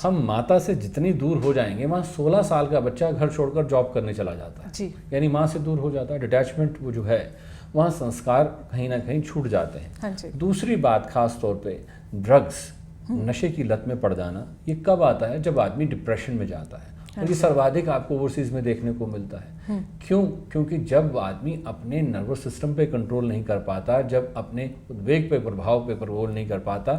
हम माता से जितनी दूर हो जाएंगे, वहाँ 16 साल का बच्चा घर छोड़कर जॉब करने चला जाता है जी। यानी माँ से दूर हो जाता है, डिटैचमेंट वो जो है, वहाँ संस्कार कहीं ना कहीं छूट जाते हैं। हाँ, दूसरी बात, खास तौर पे ड्रग्स, नशे की लत में पड़ जाना, ये कब आता है? जब आदमी डिप्रेशन में जाता है। और ये सर्वाधिक आपको ओवरसीज में देखने को मिलता है। क्यों? क्योंकि जब आदमी अपने नर्वस सिस्टम पे कंट्रोल नहीं कर पाता, जब अपने उद्वेग पे, प्रभाव पे कंट्रोल नहीं कर पाता,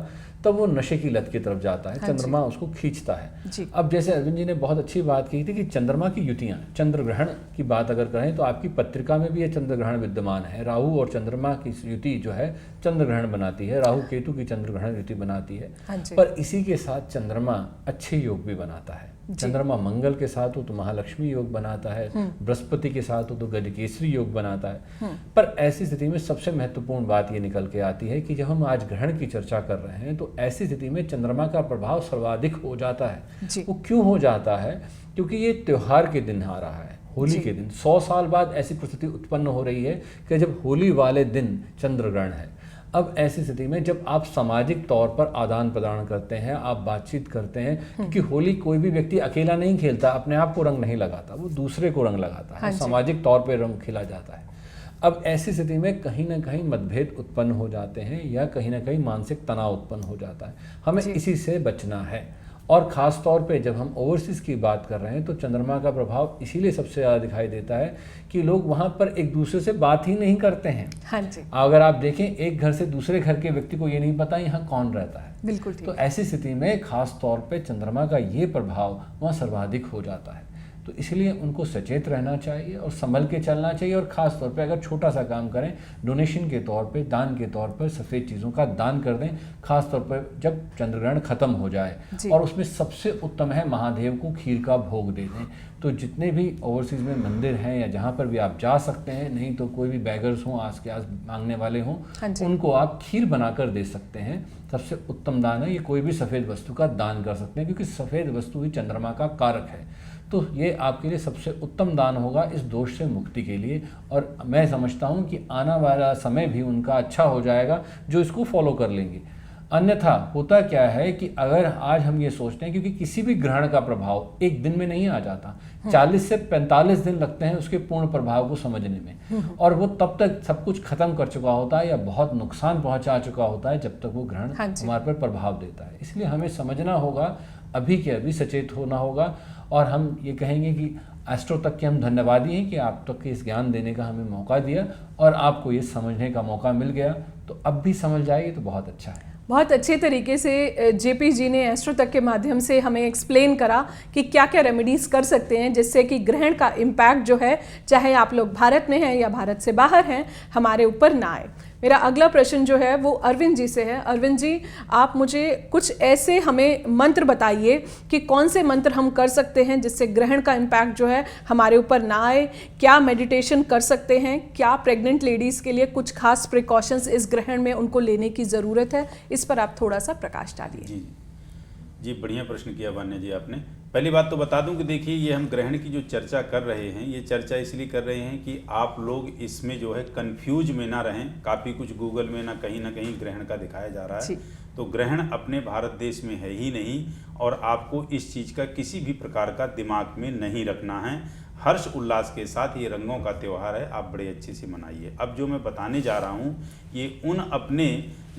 तब वो नशे की लत की तरफ जाता है। चंद्रमा उसको खींचता है। अब जैसे अरविंद जी ने बहुत अच्छी बात की थी कि चंद्रमा की युतियां, चंद्र ग्रहण की बात अगर करें तो आपकी पत्रिका में भी ये चंद्र ग्रहण विद्यमान है। राहु और चंद्रमा की युति जो है चंद्र ग्रहण बनाती है, राहु केतु की चंद्र ग्रहण युति बनाती है। पर इसी के साथ चंद्रमा अच्छे योग भी बनाता है। चंद्रमा मंगल के साथ हो तो महालक्ष्मी योग बनाता है, बृहस्पति के साथ हो तो गजकेसरी योग बनाता है। पर ऐसी स्थिति में सबसे महत्वपूर्ण बात ये निकल के आती है कि जब हम आज ग्रहण की चर्चा कर रहे हैं तो ऐसी स्थिति में चंद्रमा का प्रभाव सर्वाधिक हो जाता है। वो क्यों हो जाता है? क्योंकि ये त्योहार के दिन आ रहा है, होली के दिन। 100 साल बाद ऐसी परिस्थिति उत्पन्न हो रही है कि जब होली वाले दिन चंद्र ग्रहण है। अब ऐसी स्थिति में जब आप सामाजिक तौर पर आदान प्रदान करते हैं, आप बातचीत करते हैं, क्योंकि होली कोई भी व्यक्ति अकेला नहीं खेलता, अपने आप को रंग नहीं लगाता, वो दूसरे को रंग लगाता है, सामाजिक तौर पर रंग खिला जाता है। अब ऐसी स्थिति में कहीं ना कहीं मतभेद उत्पन्न हो जाते हैं या कहीं ना कहीं मानसिक तनाव उत्पन्न हो जाता है। हमें इसी से बचना है। और ख़ास तौर पे जब हम ओवरसीज़ की बात कर रहे हैं तो चंद्रमा का प्रभाव इसीलिए सबसे ज़्यादा दिखाई देता है कि लोग वहाँ पर एक दूसरे से बात ही नहीं करते हैं। हाँ जी। अगर आप देखें, एक घर से दूसरे घर के व्यक्ति को ये नहीं पता यहाँ कौन रहता है। बिल्कुल। तो ऐसी स्थिति में खास तौर पे चंद्रमा का ये प्रभाव वहाँ सर्वाधिक हो जाता है। तो इसलिए उनको सचेत रहना चाहिए और संभल के चलना चाहिए। और ख़ास तौर पे अगर छोटा सा काम करें, डोनेशन के तौर पे, दान के तौर पर सफ़ेद चीज़ों का दान कर दें, खास तौर पर जब चंद्रग्रहण खत्म हो जाए। और उसमें सबसे उत्तम है महादेव को खीर का भोग दे दें। तो जितने भी ओवरसीज़ में मंदिर हैं या जहाँ पर भी आप जा सकते हैं, नहीं तो कोई भी बैगर्स हों, आस के आस मांगने वाले हों, उनको आप खीर बनाकर दे सकते हैं। सबसे उत्तम दान है ये। कोई भी सफ़ेद वस्तु का दान कर सकते हैं, क्योंकि सफ़ेद वस्तु ही चंद्रमा का कारक है। तो ये आपके लिए सबसे उत्तम दान होगा इस दोष से मुक्ति के लिए। और मैं समझता हूँ कि आने वाला समय भी उनका अच्छा हो जाएगा जो इसको फॉलो कर लेंगे। अन्यथा होता क्या है कि अगर आज हम ये सोचते हैं, क्योंकि किसी भी ग्रहण का प्रभाव एक दिन में नहीं आ जाता, 40 से 45 दिन लगते हैं उसके पूर्ण प्रभाव को समझने में। और वो तब तक सब कुछ खत्म कर चुका होता है या बहुत नुकसान पहुंचा चुका होता है जब तक वो ग्रहण हमारे पर प्रभाव देता है। इसलिए हमें समझना होगा, अभी के अभी सचेत होना होगा। और हम ये कहेंगे कि एस्ट्रो तक के हम धन्यवादी हैं कि आप तक के इस ज्ञान देने का हमें मौका दिया और आपको ये समझने का मौका मिल गया, तो अब भी समझ जाएगी तो बहुत अच्छा है। बहुत अच्छे तरीके से जेपी जी ने एस्ट्रो तक के माध्यम से हमें एक्सप्लेन करा कि क्या क्या रेमेडीज़ कर सकते हैं जिससे कि ग्रहण का इम्पैक्ट जो है, चाहे आप लोग भारत में हैं या भारत से बाहर हैं, हमारे ऊपर ना आए। मेरा अगला प्रश्न जो है वो अरविंद जी से है। अरविंद जी, आप मुझे कुछ ऐसे हमें मंत्र बताइए कि कौन से मंत्र हम कर सकते हैं जिससे ग्रहण का इम्पैक्ट जो है हमारे ऊपर ना आए। क्या मेडिटेशन कर सकते हैं? क्या प्रेग्नेंट लेडीज़ के लिए कुछ खास प्रिकॉशंस इस ग्रहण में उनको लेने की ज़रूरत है? इस पर आप थोड़ा सा प्रकाश डालिए। जी, बढ़िया प्रश्न किया वान्या जी आपने। पहली बात तो बता दूं कि देखिए, ये हम ग्रहण की जो चर्चा कर रहे हैं, ये चर्चा इसलिए कर रहे हैं कि आप लोग इसमें जो है कंफ्यूज में ना रहें। काफ़ी कुछ गूगल में ना कहीं ग्रहण का दिखाया जा रहा है। तो ग्रहण अपने भारत देश में है ही नहीं, और आपको इस चीज़ का किसी भी प्रकार का दिमाग में नहीं रखना है। हर्ष उल्लास के साथ ये रंगों का त्यौहार है, आप बड़े अच्छे से मनाइए। अब जो मैं बताने जा रहा हूँ, ये उन अपने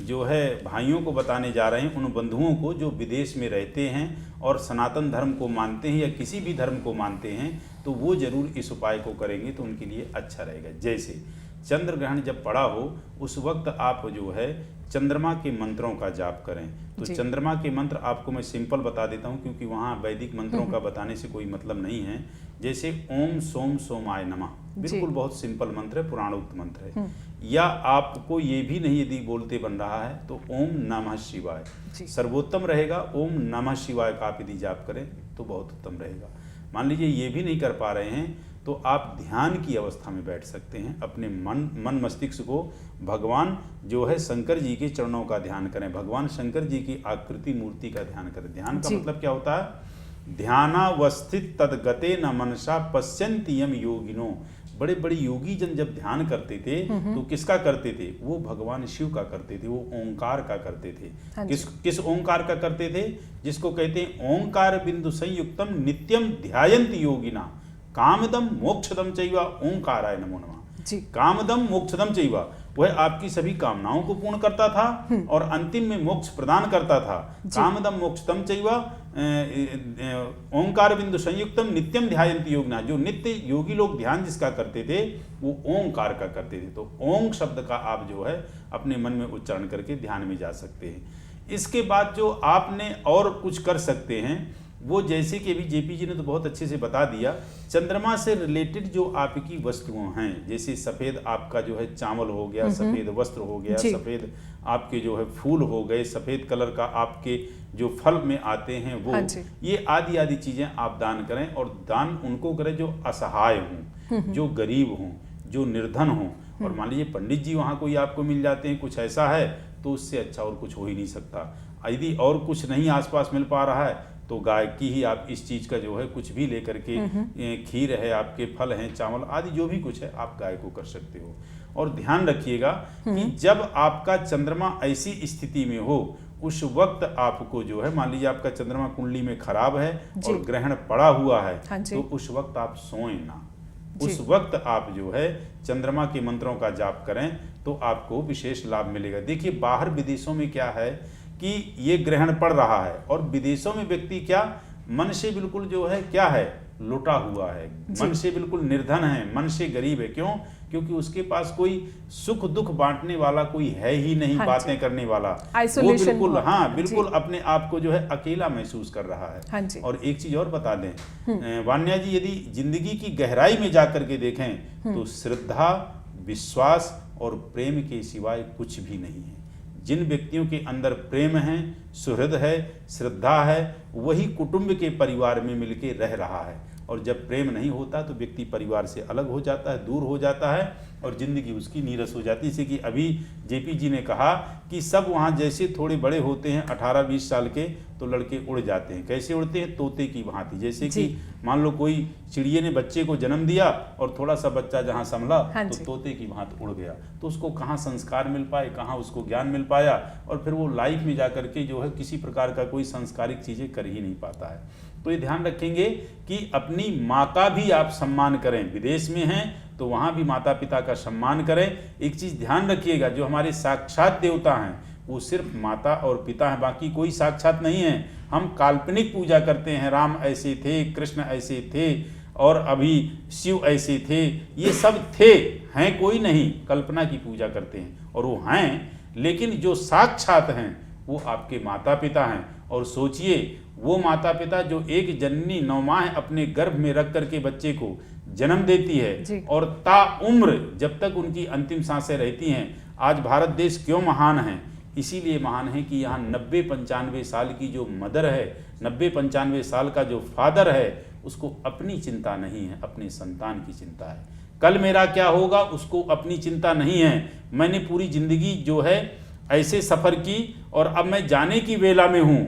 जो है भाइयों को बताने जा रहे हैं, उन बंधुओं को जो विदेश में रहते हैं और सनातन धर्म को मानते हैं या किसी भी धर्म को मानते हैं, तो वो ज़रूर इस उपाय को करेंगे तो उनके लिए अच्छा रहेगा। जैसे चंद्र ग्रहण जब पड़ा हो, उस वक्त आप जो है चंद्रमा के मंत्रों का जाप करें। तो चंद्रमा के मंत्र आपको मैं सिंपल बता देता हूं, क्योंकि वहाँ वैदिक मंत्रों का बताने से कोई मतलब नहीं है। जैसे ओम सोम सोमाय नमः, बिल्कुल बहुत सिंपल मंत्र है, पुराणोक्त मंत्र है। या आपको ये भी नहीं यदि बोलते बन रहा है तो ओम नमः शिवाय सर्वोत्तम रहेगा। ओम नमः शिवाय का आप यदि जाप करें तो बहुत उत्तम रहेगा। मान लीजिए ये भी नहीं कर पा रहे हैं तो आप ध्यान की अवस्था में बैठ सकते हैं। अपने मन मस्तिष्क को भगवान जो है शंकर जी के चरणों का ध्यान करें, भगवान शंकर जी की आकृति मूर्ति का ध्यान करें। ध्यान का मतलब क्या होता है? ध्यानावस्थित तदगते न मनसा पश्यन्ति यम योगिनो। बड़े बड़े योगी जन जब ध्यान करते थे तो किसका करते थे? वो भगवान शिव का करते थे, वो ओंकार का करते थे। किस ओंकार का करते थे? जिसको कहते हैं ओंकार बिंदु संयुक्तम नित्यम ध्यायन्ति योगिना कामदम मोक्षदम चैवा ओंकाराय नमो नमः। कामदम मोक्षदम चैवा, वह आपकी सभी कामनाओं को पूर्ण करता था और अंतिम में मोक्ष प्रदान करता था। कामदम मोक्षदम चैवा ओंकार बिंदु संयुक्तम नित्यम ध्यायन्ति योगिना। जो नित्य योगी लोग ध्यान जिसका करते थे वो ओंकार का करते थे। तो ओंग शब्द का आप जो है अपने मन में उच्चारण करके ध्यान में जा सकते हैं। इसके बाद जो आपने और कुछ कर सकते हैं वो, जैसे कि अभी जेपी जी ने तो बहुत अच्छे से बता दिया, चंद्रमा से रिलेटेड जो आपकी वस्तुएं हैं, जैसे सफ़ेद आपका जो है चावल हो गया, सफ़ेद वस्त्र हो गया, सफ़ेद आपके जो है फूल हो गए, सफ़ेद कलर का आपके जो फल में आते हैं वो, ये आदि आदि चीज़ें आप दान करें। और दान उनको करें जो असहाय हों, जो गरीब हों, जो निर्धन हों। और मान लीजिए पंडित जी वहाँ कोई आपको मिल जाते हैं, कुछ ऐसा है, तो उससे अच्छा और कुछ हो ही नहीं सकता। यदि और कुछ नहीं आसपास मिल पा रहा है तो गाय की ही आप इस चीज़ का जो है कुछ भी लेकर के, खीर है, आपके फल हैं, चावल आदि जो भी कुछ है, आप गाय को कर सकते हो। और ध्यान रखिएगा कि जब आपका चंद्रमा ऐसी स्थिति में हो, उस वक्त आपको जो है, मान लीजिए आपका चंद्रमा कुंडली में खराब है और ग्रहण पड़ा हुआ है, तो उस वक्त आप सोएं ना। उस वक्त आप जो है चंद्रमा के मंत्रों का जाप करें तो आपको विशेष लाभ मिलेगा। देखिए, बाहर विदेशों में क्या है कि ये ग्रहण पड़ रहा है और विदेशों में व्यक्ति क्या मन से बिल्कुल जो है क्या है, लुटा हुआ है, मन से बिल्कुल निर्धन है, मन से गरीब है। क्यों? क्योंकि उसके पास कोई सुख दुख बांटने वाला कोई है ही नहीं, बातें करने वाला। वो बिल्कुल बिल्कुल अपने आप को जो है अकेला महसूस कर रहा है। और एक चीज और बता दें वान्या जी, यदि जिंदगी की गहराई में जाकर के देखें तो श्रद्धा, विश्वास और प्रेम के सिवाय कुछ भी नहीं है। जिन व्यक्तियों के अंदर प्रेम है, सुहृद है, श्रद्धा है, वही कुटुंब के परिवार में मिलके रह रहा है। और जब प्रेम नहीं होता तो व्यक्ति परिवार से अलग हो जाता है, दूर हो जाता है और ज़िंदगी उसकी नीरस हो जाती है। जैसे कि अभी जेपी जी ने कहा कि सब वहाँ जैसे थोड़े बड़े होते हैं 18-20 साल के, तो लड़के उड़ जाते हैं। कैसे उड़ते हैं? तोते की भांति। जैसे कि मान लो कोई चिड़िए ने बच्चे को जन्म दिया और थोड़ा सा बच्चा जहाँ संभला तो तोते की भांति उड़ गया। तो उसको कहाँ संस्कार मिल पाए, कहाँ उसको ज्ञान मिल पाया, और फिर वो लाइफ में जा करके जो है किसी प्रकार का कोई संस्कारिक चीज़ें कर ही नहीं पाता है। तो ये ध्यान रखेंगे कि अपनी माँ का भी आप सम्मान करें। विदेश में हैं तो वहाँ भी माता पिता का सम्मान करें। एक चीज़ ध्यान रखिएगा, जो हमारे साक्षात देवता हैं वो सिर्फ माता और पिता हैं, बाकी कोई साक्षात नहीं है। हम काल्पनिक पूजा करते हैं, राम ऐसे थे, कृष्ण ऐसे थे, और अभी शिव ऐसे थे, ये सब थे, हैं कोई नहीं, कल्पना की पूजा करते हैं और वो हैं, लेकिन जो साक्षात हैं वो आपके माता पिता हैं। और सोचिए वो माता पिता जो एक जननी 9 माह अपने गर्भ में रख करके बच्चे को जन्म देती है और ताउम्र जब तक उनकी अंतिम सांसें रहती हैं। आज भारत देश क्यों महान है? इसीलिए महान है कि यहाँ 90-95 साल की जो मदर है, 90-95 साल का जो फादर है, उसको अपनी चिंता नहीं है, अपने संतान की चिंता है। कल मेरा क्या होगा उसको अपनी चिंता नहीं है। मैंने पूरी जिंदगी जो है ऐसे सफ़र की और अब मैं जाने की वेला में हूँ,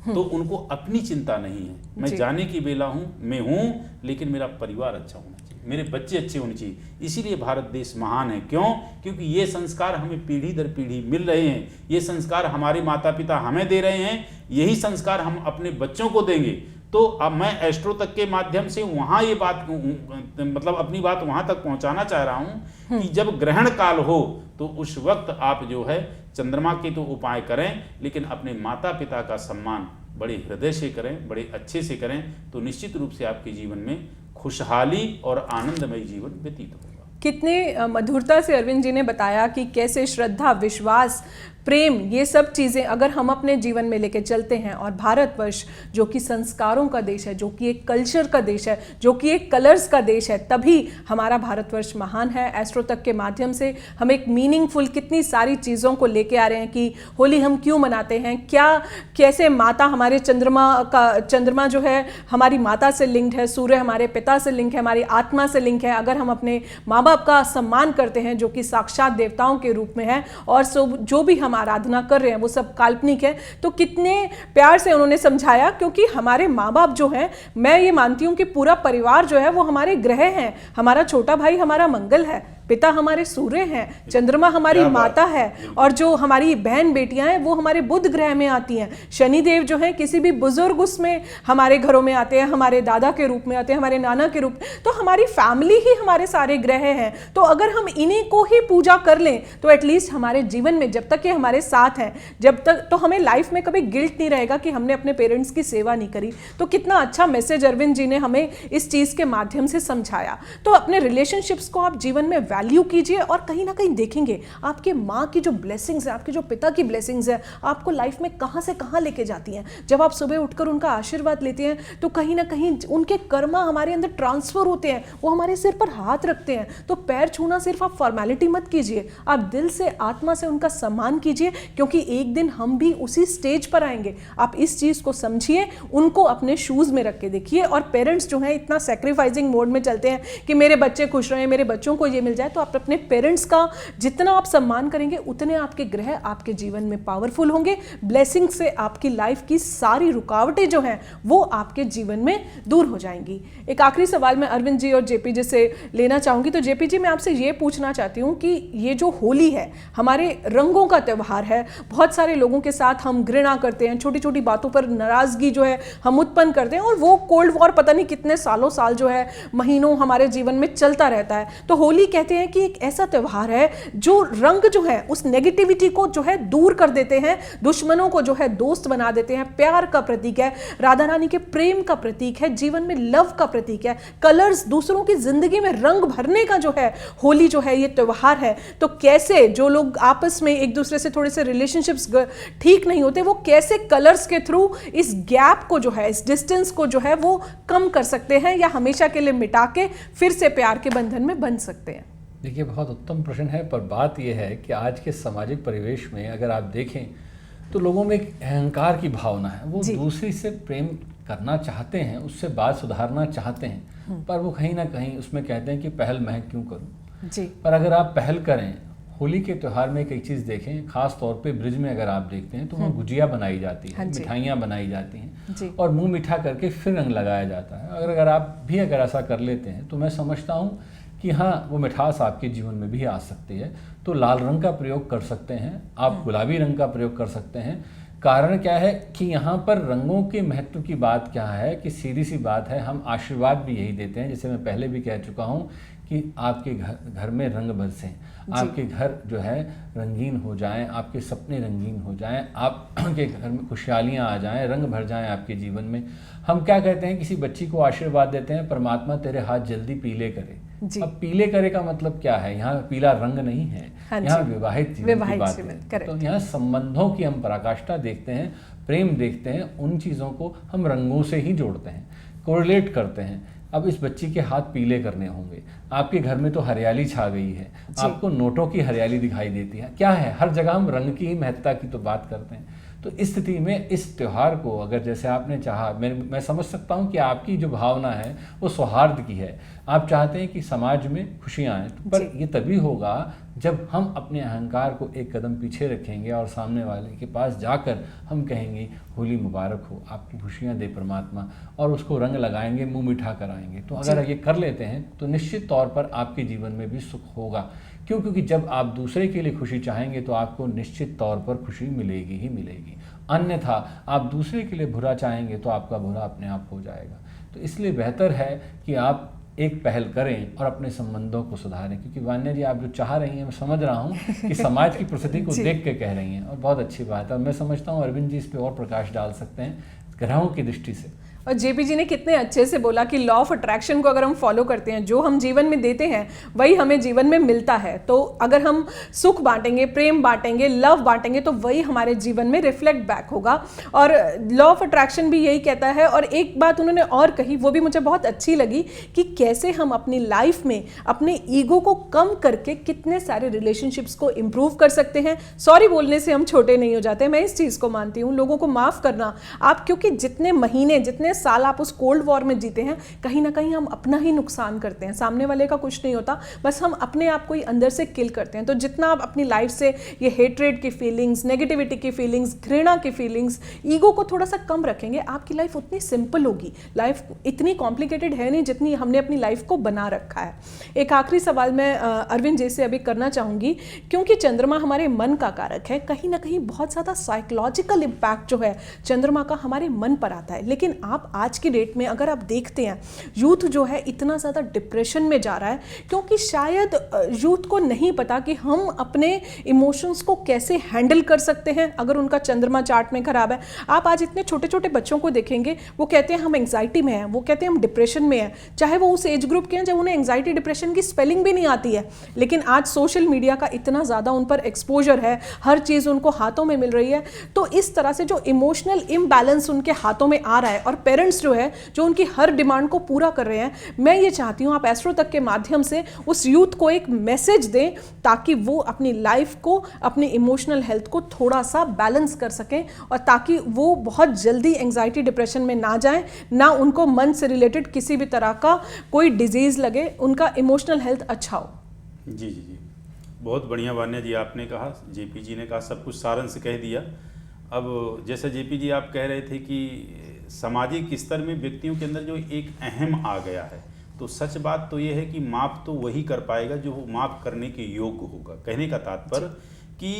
तो उनको अपनी चिंता नहीं है। मैं जाने की बेला में हूँ, लेकिन मेरा परिवार अच्छा होना चाहिए, मेरे बच्चे अच्छे होने चाहिए। इसीलिए भारत देश महान है। क्यों? क्योंकि ये संस्कार हमें पीढ़ी दर पीढ़ी मिल रहे हैं। ये संस्कार हमारे माता पिता हमें दे रहे हैं, यही संस्कार हम अपने बच्चों को देंगे। तो अब मैं एस्ट्रो तक के माध्यम से वहाँ ये बात मतलब अपनी बात वहाँ तक पहुँचाना चाह रहा हूँ कि जब ग्रहण काल हो तो उस वक्त आप जो है चंद्रमा के तो उपाय करें, लेकिन अपने माता पिता का सम्मान बड़े हृदय से करें, बड़े अच्छे से करें, तो निश्चित रूप से आपके जीवन में खुशहाली और आनंदमय जीवन व्यतीत होगा। कितने मधुरता से अरविंद जी ने बताया कि कैसे श्रद्धा, विश्वास, प्रेम, ये सब चीज़ें अगर हम अपने जीवन में लेके चलते हैं, और भारतवर्ष जो कि संस्कारों का देश है, जो कि एक कल्चर का देश है, जो कि एक कलर्स का देश है, तभी हमारा भारतवर्ष महान है। एस्ट्रो तक के माध्यम से हम एक मीनिंगफुल कितनी सारी चीज़ों को लेके आ रहे हैं कि होली हम क्यों मनाते हैं, क्या कैसे माता हमारे चंद्रमा जो है हमारी माता से लिंक्ड है, सूर्य हमारे पिता से लिंक है, हमारी आत्मा से लिंक है। अगर हम अपने माँ बाप का सम्मान करते हैं जो कि साक्षात देवताओं के रूप में है, और जो भी हम आराधना कर रहे हैं वो सब काल्पनिक है, तो कितने प्यार से उन्होंने समझाया। क्योंकि हमारे माँ बाप जो हैं, मैं ये मानती हूँ कि पूरा परिवार जो है वो हमारे ग्रह हैं। हमारा छोटा भाई हमारा मंगल है, पिता हमारे सूर्य हैं, चंद्रमा हमारी माता है, और जो हमारी बहन बेटियां हैं वो हमारे बुध ग्रह में आती हैं। शनिदेव जो हैं किसी भी बुजुर्ग उसमें हमारे घरों में आते हैं, हमारे दादा के रूप में आते हैं, हमारे नाना के रूप। तो हमारी फैमिली ही हमारे सारे ग्रह हैं। तो अगर हम इन्हीं को ही पूजा कर लें तो एटलीस्ट हमारे जीवन में जब तक ये हमारे साथ हैं, जब तक, तो हमें लाइफ में कभी गिल्ट नहीं रहेगा कि हमने अपने पेरेंट्स की सेवा नहीं करी। तो कितना अच्छा मैसेज अरविंद जी ने हमें इस चीज़ के माध्यम से समझाया। तो अपने रिलेशनशिप्स को आप जीवन में वैल्यू कीजिए, और कहीं ना कहीं देखेंगे आपके माँ की जो ब्लेसिंग्स है, आपके जो पिता की ब्लेसिंग्स है, आपको लाइफ में कहाँ से कहाँ लेके जाती हैं। जब आप सुबह उठकर उनका आशीर्वाद लेते हैं तो कहीं ना कहीं उनके कर्मा हमारे अंदर ट्रांसफर होते हैं, वो हमारे सिर पर हाथ रखते हैं। तो पैर छूना सिर्फ आप फॉर्मेलिटी मत कीजिए, आप दिल से, आत्मा से उनका सम्मान कीजिए, क्योंकि एक दिन हम भी उसी स्टेज पर आएंगे। आप इस चीज़ को समझिए, उनको अपने शूज़ में रख के देखिए। और पेरेंट्स जो हैं इतना सेक्रीफाइसिंग मोड में चलते हैं कि मेरे बच्चे खुश रहें, मेरे बच्चों को ये मिल जाए। तो आप अपने पेरेंट्स का जितना आप सम्मान करेंगे, उतने आपके ग्रह आपके जीवन में पावरफुल होंगे। ब्लेसिंग से आपकी लाइफ की सारी रुकावटें जो हैं वो आपके जीवन में दूर हो जाएंगी। एक आखिरी सवाल मैं अरविंद जी और जेपी जी से लेना चाहूँगी। तो जेपी जी, मैं आपसे ये पूछना चाहती हूँ कि ये जो होली है हमारे रंगों का त्यौहार है, बहुत सारे लोगों के साथ हम घृणा करते हैं, छोटी छोटी बातों पर नाराज़गी जो है हम उत्पन्न करते हैं, और वो कोल्ड वॉर पता नहीं कितने सालों साल जो है महीनों हमारे जीवन में चलता रहता है। तो होली कहते हैं कि एक ऐसा त्यौहार है जो रंग जो है उस नेगेटिविटी को जो है दूर कर देते हैं, दुश्मनों को जो है दोस्त बना देते हैं, प्यार का प्रतीक है, राधा रानी के प्रेम का प्रतीक है, जीवन में लव का प्रतीक है, कलर्स, दूसरों की जिंदगी में रंग भरने का जो है होली जो है ये त्यौहार है। तो कैसे जो लोग आपस में एक दूसरे से थोड़े से रिलेशनशिप्स ठीक नहीं होते, वो कैसे कलर्स के थ्रू इस गैप को जो है, इस डिस्टेंस को जो है वो कम कर सकते हैं, या हमेशा के लिए मिटा के फिर से प्यार के बंधन में बंध सकते हैं? देखिए, बहुत उत्तम प्रश्न है, पर बात यह है कि आज के सामाजिक परिवेश में अगर आप देखें तो लोगों में एक अहंकार की भावना है। वो दूसरी से प्रेम करना चाहते हैं, उससे बात सुधारना चाहते हैं, पर वो कहीं ना कहीं उसमें कहते हैं कि पहल मैं क्यों करूं जी। पर अगर आप पहल करें, होली के त्यौहार में एक चीज़ देखें, खास तौर पे ब्रिज में अगर आप देखते हैं तो वहाँ गुजिया बनाई जाती है, मिठाइयाँ बनाई जाती हैं, और मुंह मीठा करके फिर रंग लगाया जाता है। अगर आप भी अगर ऐसा कर लेते हैं तो मैं समझता हूँ कि हाँ, वो मिठास आपके जीवन में भी आ सकती है। तो लाल रंग का प्रयोग कर सकते हैं आप, गुलाबी रंग का प्रयोग कर सकते हैं, कारण क्या है कि यहाँ पर रंगों के महत्व की बात क्या है कि सीधी सी बात है, हम आशीर्वाद भी यही देते हैं, जैसे मैं पहले भी कह चुका हूँ कि आपके घर में रंग बरसें, आपके घर जो है रंगीन हो जाएं, आपके सपने रंगीन हो जाएं, आपके घर में खुशहालियाँ आ जाएं, रंग भर जाएं आपके जीवन में। हम क्या कहते हैं, किसी बच्ची को आशीर्वाद देते हैं, परमात्मा तेरे हाथ जल्दी पीले करे। अब पीले करे का मतलब क्या है, यहाँ पीला रंग नहीं है, यहाँ विवाहित जीवन की बात है। तो यहाँ संबंधों की हम पराकाष्ठा देखते हैं, प्रेम देखते हैं, उन चीज़ों को हम रंगों से ही जोड़ते हैं, कोरिलेट करते हैं। अब इस बच्ची के हाथ पीले करने होंगे, आपके घर में तो हरियाली छा गई है, आपको नोटों की हरियाली दिखाई देती है, क्या है, हर जगह हम रंग की ही महत्ता की तो बात करते हैं। तो इस स्थिति में इस त्यौहार को अगर जैसे आपने चाहा, मैं समझ सकता हूँ कि आपकी जो भावना है वो सौहार्द की है, आप चाहते हैं कि समाज में खुशियाँ आएँ, पर ये तभी होगा जब हम अपने अहंकार को एक कदम पीछे रखेंगे और सामने वाले के पास जाकर हम कहेंगे होली मुबारक हो, आपकी खुशियाँ दे परमात्मा, और उसको रंग लगाएंगे, मुंह मीठा कराएंगे। तो अगर ये कर लेते हैं तो निश्चित तौर पर आपके जीवन में भी सुख होगा। क्यों? क्योंकि जब आप दूसरे के लिए खुशी चाहेंगे तो आपको निश्चित तौर पर खुशी मिलेगी ही मिलेगी, अन्यथा आप दूसरे के लिए बुरा चाहेंगे तो आपका बुरा अपने आप हो जाएगा। तो इसलिए बेहतर है कि आप एक पहल करें और अपने संबंधों को सुधारें, क्योंकि वान्या जी आप जो चाह रही हैं, मैं समझ रहा हूँ कि समाज की परिस्थिति को देख के कह रही हैं, और बहुत अच्छी बात है। और मैं समझता हूँ अरविंद जी इस पर और प्रकाश डाल सकते हैं ग्रहों की दृष्टि से। और जेपी जी ने कितने अच्छे से बोला कि लॉ ऑफ अट्रैक्शन को अगर हम फॉलो करते हैं, जो हम जीवन में देते हैं वही हमें जीवन में मिलता है। तो अगर हम सुख बांटेंगे, प्रेम बांटेंगे, लव बांटेंगे, तो वही हमारे जीवन में रिफ्लेक्ट बैक होगा। और लॉ ऑफ अट्रैक्शन भी यही कहता है। और एक बात उन्होंने और कही, वो भी मुझे बहुत अच्छी लगी, कि कैसे हम अपनी लाइफ में अपने ईगो को कम करके कितने सारे रिलेशनशिप्स को इम्प्रूव कर सकते हैं। सॉरी बोलने से हम छोटे नहीं हो जाते, मैं इस चीज़ को मानती हूँ। लोगों को माफ़ करना, आप क्योंकि जितने महीने, जितने साल आप उस कोल्ड वॉर में जीते हैं, कहीं ना कहीं हम अपना ही नुकसान करते हैं, सामने वाले का कुछ नहीं होता, बस हम अपने आप को ही अंदर से किल करते हैं। तो जितना आप अपनी लाइफ से ये हेट्रेड की फीलिंग्स, नेगेटिविटी की फीलिंग्स, घृणा की फीलिंग्स, ईगो को थोड़ा सा कम रखेंगे, आपकी लाइफ उतनी सिंपल होगी। लाइफ इतनी कॉम्प्लिकेटेड है नहीं जितनी हमने अपनी लाइफ को बना रखा है। एक आखिरी सवाल मैं अरविंद जी से अभी करना चाहूँगी, क्योंकि चंद्रमा हमारे मन का कारक है, कहीं ना कहीं बहुत ज़्यादा साइकोलॉजिकल इम्पैक्ट जो है चंद्रमा का हमारे मन पर आता है। लेकिन आप आज की डेट में अगर आप देखते हैं, यूथ जो है इतना ज़्यादा डिप्रेशन में जा रहा है, क्योंकि शायद यूथ को नहीं पता कि हम अपने इमोशंस को कैसे हैंडल कर सकते हैं अगर उनका चंद्रमा चार्ट में खराब है। आप आज इतने छोटे छोटे बच्चों को देखेंगे, वो कहते हैं हम एंग्जाइटी में हैं, वो कहते हैं हम डिप्रेशन में हैं, चाहे वो उस एज ग्रुप के हैं जब उन्हें एंग्जाइटी डिप्रेशन की स्पेलिंग भी नहीं आती है। लेकिन आज सोशल मीडिया का इतना ज़्यादा उन पर एक्सपोजर है, हर चीज़ उनको हाथों में मिल रही है, तो इस तरह से जो इमोशनल इम्बैलेंस उनके हाथों में आ रहा है, और पेरेंट्स जो है जो उनकी हर डिमांड को पूरा कर रहे हैं, मैं ये चाहती हूँ आप एस्ट्रो तक के माध्यम से उस यूथ को एक मैसेज दें, ताकि वो अपनी लाइफ को, अपनी इमोशनल हेल्थ को थोड़ा सा बैलेंस कर सकें, और ताकि वो बहुत जल्दी एंग्जाइटी डिप्रेशन में ना जाएं, ना उनको मन से रिलेटेड किसी भी तरह का कोई डिजीज़ लगे, उनका इमोशनल हेल्थ अच्छा हो। जी जी जी, बहुत बढ़िया वान्या जी आपने कहा, जेपी जी ने कहा, सब कुछ सारांश कह दिया। अब जैसा जेपी जी आप कह रहे थे कि सामाजिक स्तर में व्यक्तियों के अंदर जो एक अहम आ गया है, तो सच बात तो ये है कि माफ़ तो वही कर पाएगा जो माफ़ करने के योग्य होगा। कहने का तात्पर्य कि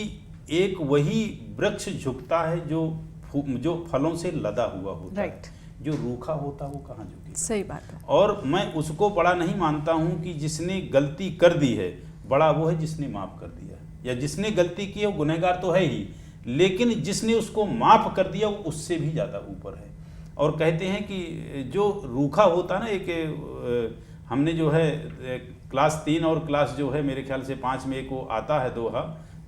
एक वही वृक्ष झुकता है जो फलों से लदा हुआ होता है, जो रूखा होता वो कहाँ झुकेगा। सही बात है। और मैं उसको बड़ा नहीं मानता हूँ कि जिसने गलती कर दी है, बड़ा वो है जिसने माफ़ कर दिया, या जिसने गलती की है वो गुनहगार तो है ही, लेकिन जिसने उसको माफ़ कर दिया वो उससे भी ज़्यादा ऊपर है। और कहते हैं कि जो रूखा होता ना, एक हमने जो है क्लास 3 और क्लास जो है मेरे ख्याल से 5 में एक वो आता है दोहा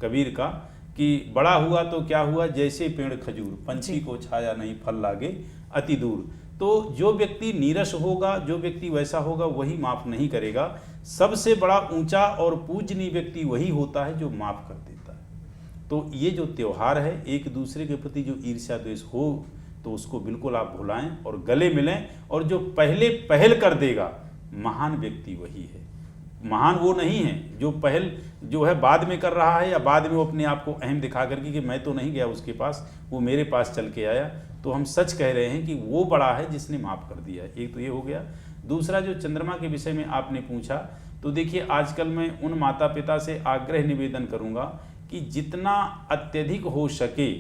कबीर का, कि बड़ा हुआ तो क्या हुआ जैसे पेड़ खजूर, पंछी को छाया नहीं फल लागे अति दूर। तो जो व्यक्ति नीरस होगा, जो व्यक्ति वैसा होगा, वही माफ़ नहीं करेगा। सबसे बड़ा ऊंचा और पूजनीय व्यक्ति वही होता है जो माफ़ कर देता है। तो ये जो त्यौहार है, एक दूसरे के प्रति जो ईर्ष्या द्वेष हो तो उसको बिल्कुल आप भुलाएं और गले मिलें। और जो पहले पहल कर देगा, महान व्यक्ति वही है। महान वो नहीं है जो पहल जो है बाद में कर रहा है, या बाद में वो अपने आप को अहम दिखा करके कि मैं तो नहीं गया उसके पास, वो मेरे पास चल के आया। तो हम सच कह रहे हैं कि वो बड़ा है जिसने माफ़ कर दिया। एक तो ये हो गया। दूसरा, जो चंद्रमा के विषय में आपने पूछा, तो देखिए आजकल मैं उन माता पिता से आग्रह निवेदन करूँगा कि जितना अत्यधिक हो सके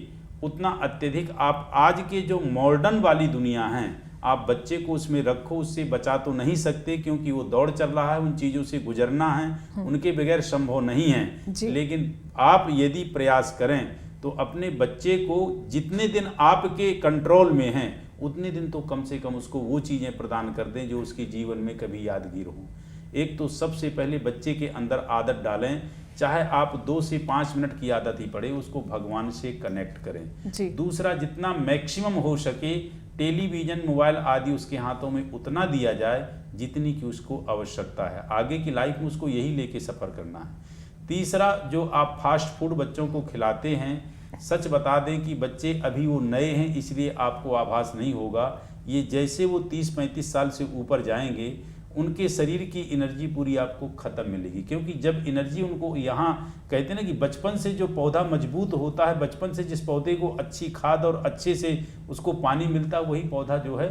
उतना अत्यधिक आप आज के जो मॉडर्न वाली दुनिया है, आप बच्चे को उसमें रखो, उससे बचा तो नहीं सकते क्योंकि वो दौड़ चल रहा है, उन चीज़ों से गुजरना है, उनके बगैर संभव नहीं है। लेकिन आप यदि प्रयास करें तो अपने बच्चे को जितने दिन आपके कंट्रोल में हैं उतने दिन तो कम से कम उसको वो चीज़ें प्रदान कर दें जो उसके जीवन में कभी यादगार हों। एक तो सबसे पहले बच्चे के अंदर आदत डालें, चाहे आप 2 से 5 मिनट की आदत ही पड़े, उसको भगवान से कनेक्ट करें। दूसरा, जितना मैक्सिमम हो सके टेलीविज़न, मोबाइल आदि उसके हाथों में उतना दिया जाए जितनी की उसको आवश्यकता है। आगे की लाइफ में उसको यही लेके सफ़र करना है। तीसरा, जो आप फास्ट फूड बच्चों को खिलाते हैं, सच बता दें कि बच्चे अभी वो नए हैं इसलिए आपको आभास नहीं होगा, ये जैसे वो 30-35 साल से ऊपर जाएंगे उनके शरीर की एनर्जी पूरी आपको ख़त्म मिलेगी। क्योंकि जब एनर्जी उनको, यहाँ कहते हैं ना कि बचपन से जो पौधा मजबूत होता है, बचपन से जिस पौधे को अच्छी खाद और अच्छे से उसको पानी मिलता है, वही पौधा जो है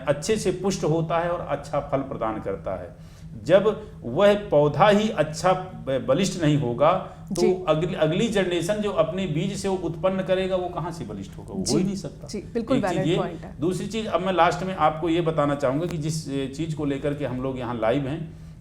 अच्छे से पुष्ट होता है और अच्छा फल प्रदान करता है। जब वह पौधा ही अच्छा बलिष्ठ नहीं होगा तो अगली जनरेशन जो अपने बीज से वो उत्पन्न करेगा वो कहाँ से बलिष्ठ होगा, वो हो ही नहीं सकता। बिल्कुल वैलिड पॉइंट है। दूसरी चीज, अब मैं लास्ट में आपको ये बताना चाहूँगा कि जिस चीज़ को लेकर के हम लोग यहाँ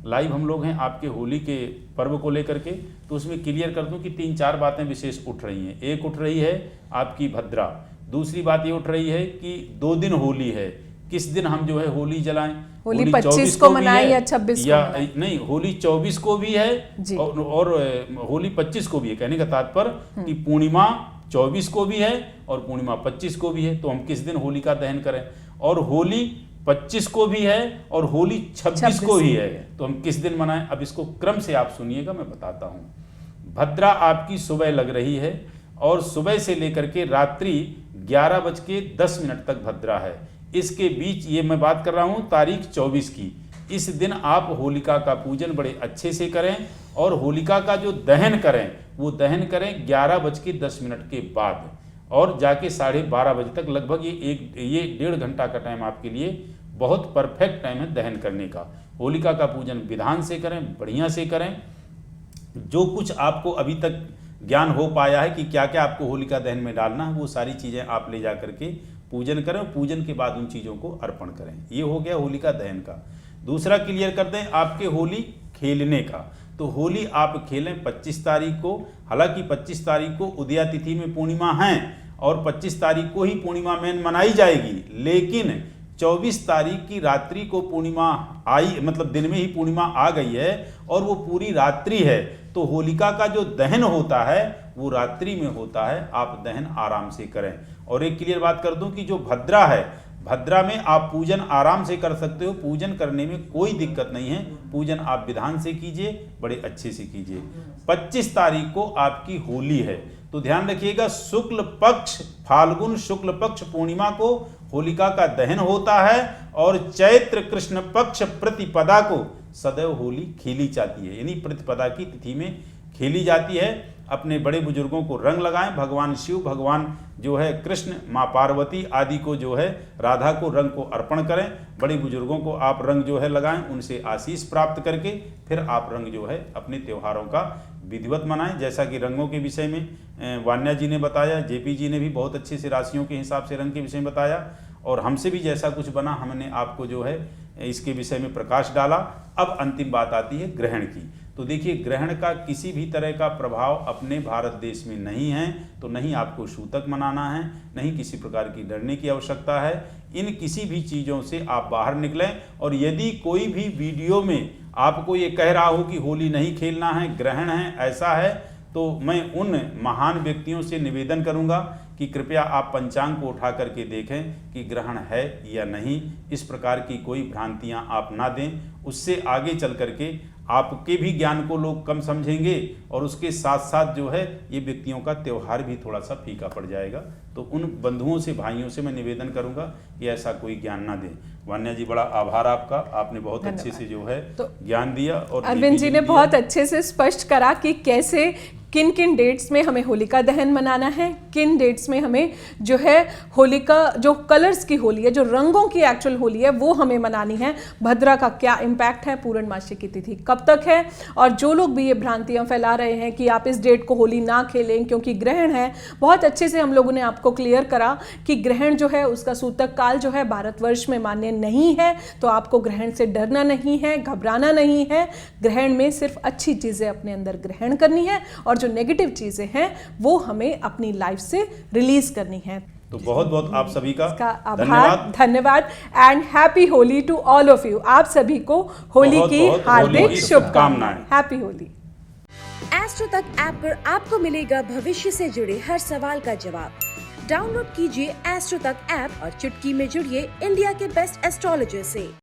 लाइव हम लोग हैं आपके होली के पर्व को लेकर के, तो उसमें क्लियर कर दूं कि 3-4 बातें विशेष उठ रही हैं। एक उठ रही है आपकी भद्रा, दूसरी बात ये उठ रही है कि 2 दिन होली है, किस दिन हम जो है होली जलाएं। होली 25 को मनाएं या 26 को मनाएं? नहीं, होली 24 को भी है और होली 25 को भी है। कहने का तात्पर्य कि पूर्णिमा 24 को भी है और पूर्णिमा 25 को भी है, तो हम किस दिन होली का दहन करें। और होली 25 को भी है और होली 26 को भी है, तो हम किस दिन मनाएं। अब इसको क्रम से आप सुनिएगा, मैं बताता हूँ। भद्रा आपकी सुबह लग रही है और सुबह से लेकर के रात्रि 11:10 तक भद्रा है। इसके बीच ये मैं बात कर रहा हूँ तारीख 24 की। इस दिन आप होलिका का पूजन बड़े अच्छे से करें और होलिका का जो दहन करें वो दहन करें 11:10 के बाद और जाके 12:30 बजे तक, लगभग ये 1.5 घंटा का टाइम आपके लिए बहुत परफेक्ट टाइम है दहन करने का। होलिका का पूजन विधान से करें, बढ़िया से करें। जो कुछ आपको अभी तक ज्ञान हो पाया है कि क्या क्या आपको होलिका दहन में डालना है, वो सारी चीज़ें आप ले जा करके पूजन करें, पूजन के बाद उन चीज़ों को अर्पण करें। ये हो गया होलिका दहन का। दूसरा क्लियर कर दें आपके होली खेलने का, तो होली आप खेलें 25 तारीख को। हालांकि 25 तारीख को उदया तिथि में पूर्णिमा है और 25 तारीख को ही पूर्णिमा में मनाई जाएगी, लेकिन 24 तारीख की रात्रि को पूर्णिमा आई, मतलब दिन में ही पूर्णिमा आ गई है और वो पूरी रात्रि है, तो होलिका का जो दहन होता है वो रात्रि में होता है। आप दहन आराम से करें। और एक क्लियर बात कर दूं कि जो भद्रा है, भद्रा में आप पूजन आराम से कर सकते हो, पूजन करने में कोई दिक्कत नहीं है। पूजन आप विधान से कीजिए, बड़े अच्छे से कीजिए। 25 तारीख को आपकी होली है, तो ध्यान रखिएगा शुक्ल पक्ष, फाल्गुन शुक्ल पक्ष पूर्णिमा को होलिका का दहन होता है और चैत्र कृष्ण पक्ष प्रतिपदा को सदैव होली खेली जाती है, यानी प्रतिपदा की तिथि में खेली जाती है। अपने बड़े बुजुर्गों को रंग लगाएं। भगवान शिव, भगवान जो है कृष्ण, माँ पार्वती आदि को जो है राधा को रंग को अर्पण करें। बड़े बुजुर्गों को आप रंग जो है लगाएं, उनसे आशीष प्राप्त करके फिर आप रंग जो है अपने त्योहारों का विधिवत मनाएं। जैसा कि रंगों के विषय में वान्या जी ने बताया, जेपी जी ने भी बहुत अच्छे से राशियों के हिसाब से रंग के विषय में बताया और हमसे भी जैसा कुछ बना हमने आपको जो है इसके विषय में प्रकाश डाला। अब अंतिम बात आती है ग्रहण की। तो देखिए, ग्रहण का किसी भी तरह का प्रभाव अपने भारत देश में नहीं है, तो नहीं आपको सूतक मनाना है, नहीं किसी प्रकार की डरने की आवश्यकता है। इन किसी भी चीज़ों से आप बाहर निकलें। और यदि कोई भी वीडियो में आपको ये कह रहा हो कि होली नहीं खेलना है, ग्रहण है, ऐसा है, तो मैं उन महान व्यक्तियों से निवेदन करूंगा कि कृपया आप पंचांग को उठा करके देखें कि ग्रहण है या नहीं। इस प्रकार की कोई भ्रांतियां आप ना दें, उससे आगे चल करके आपके भी ज्ञान को लोग कम समझेंगे और उसके साथ साथ जो है ये व्यक्तियों का त्यौहार भी थोड़ा सा फीका पड़ जाएगा। तो उन बंधुओं से, भाइयों से मैं निवेदन करूंगा कि ऐसा कोई ज्ञान ना दें। वान्या जी, बड़ा आभार आपका, आपने बहुत अच्छे से जो है ज्ञान दिया। और अरविंद जी ने बहुत अच्छे से स्पष्ट करा कि कैसे किन किन डेट्स में हमें होलिका दहन मनाना है, किन डेट्स में हमें जो है होलिका, जो कलर्स की होली है, जो रंगों की एक्चुअल होली है, वो हमें मनानी है। भद्रा का क्या इम्पैक्ट है, पूर्णमासी की तिथि कब तक है, और जो लोग भी ये भ्रांतियां फैला रहे हैं कि आप इस डेट को होली ना खेलें क्योंकि ग्रहण है, बहुत अच्छे से हम लोगों ने आपको क्लियर करा कि ग्रहण जो है उसका सूतक काल जो है भारतवर्ष में मान्य नहीं है। तो आपको ग्रहण से डरना नहीं है, घबराना नहीं है। ग्रहण में सिर्फ अच्छी चीज़ें अपने अंदर ग्रहण करनी है और जो नेगेटिव चीजें हैं वो हमें अपनी लाइफ से रिलीज करनी है। तो बहुत बहुत आप सभी का आभार, धन्यवाद and happy Holi to all of you. आप सभी को होली की हार्दिक शुभकामनाएं। Happy Holi. Astro Tak app पर आपको मिलेगा भविष्य से जुड़े हर सवाल का जवाब। डाउनलोड कीजिए एस्ट्रो तक ऐप और चुटकी में जुड़िए इंडिया के बेस्ट एस्ट्रोलॉजर से।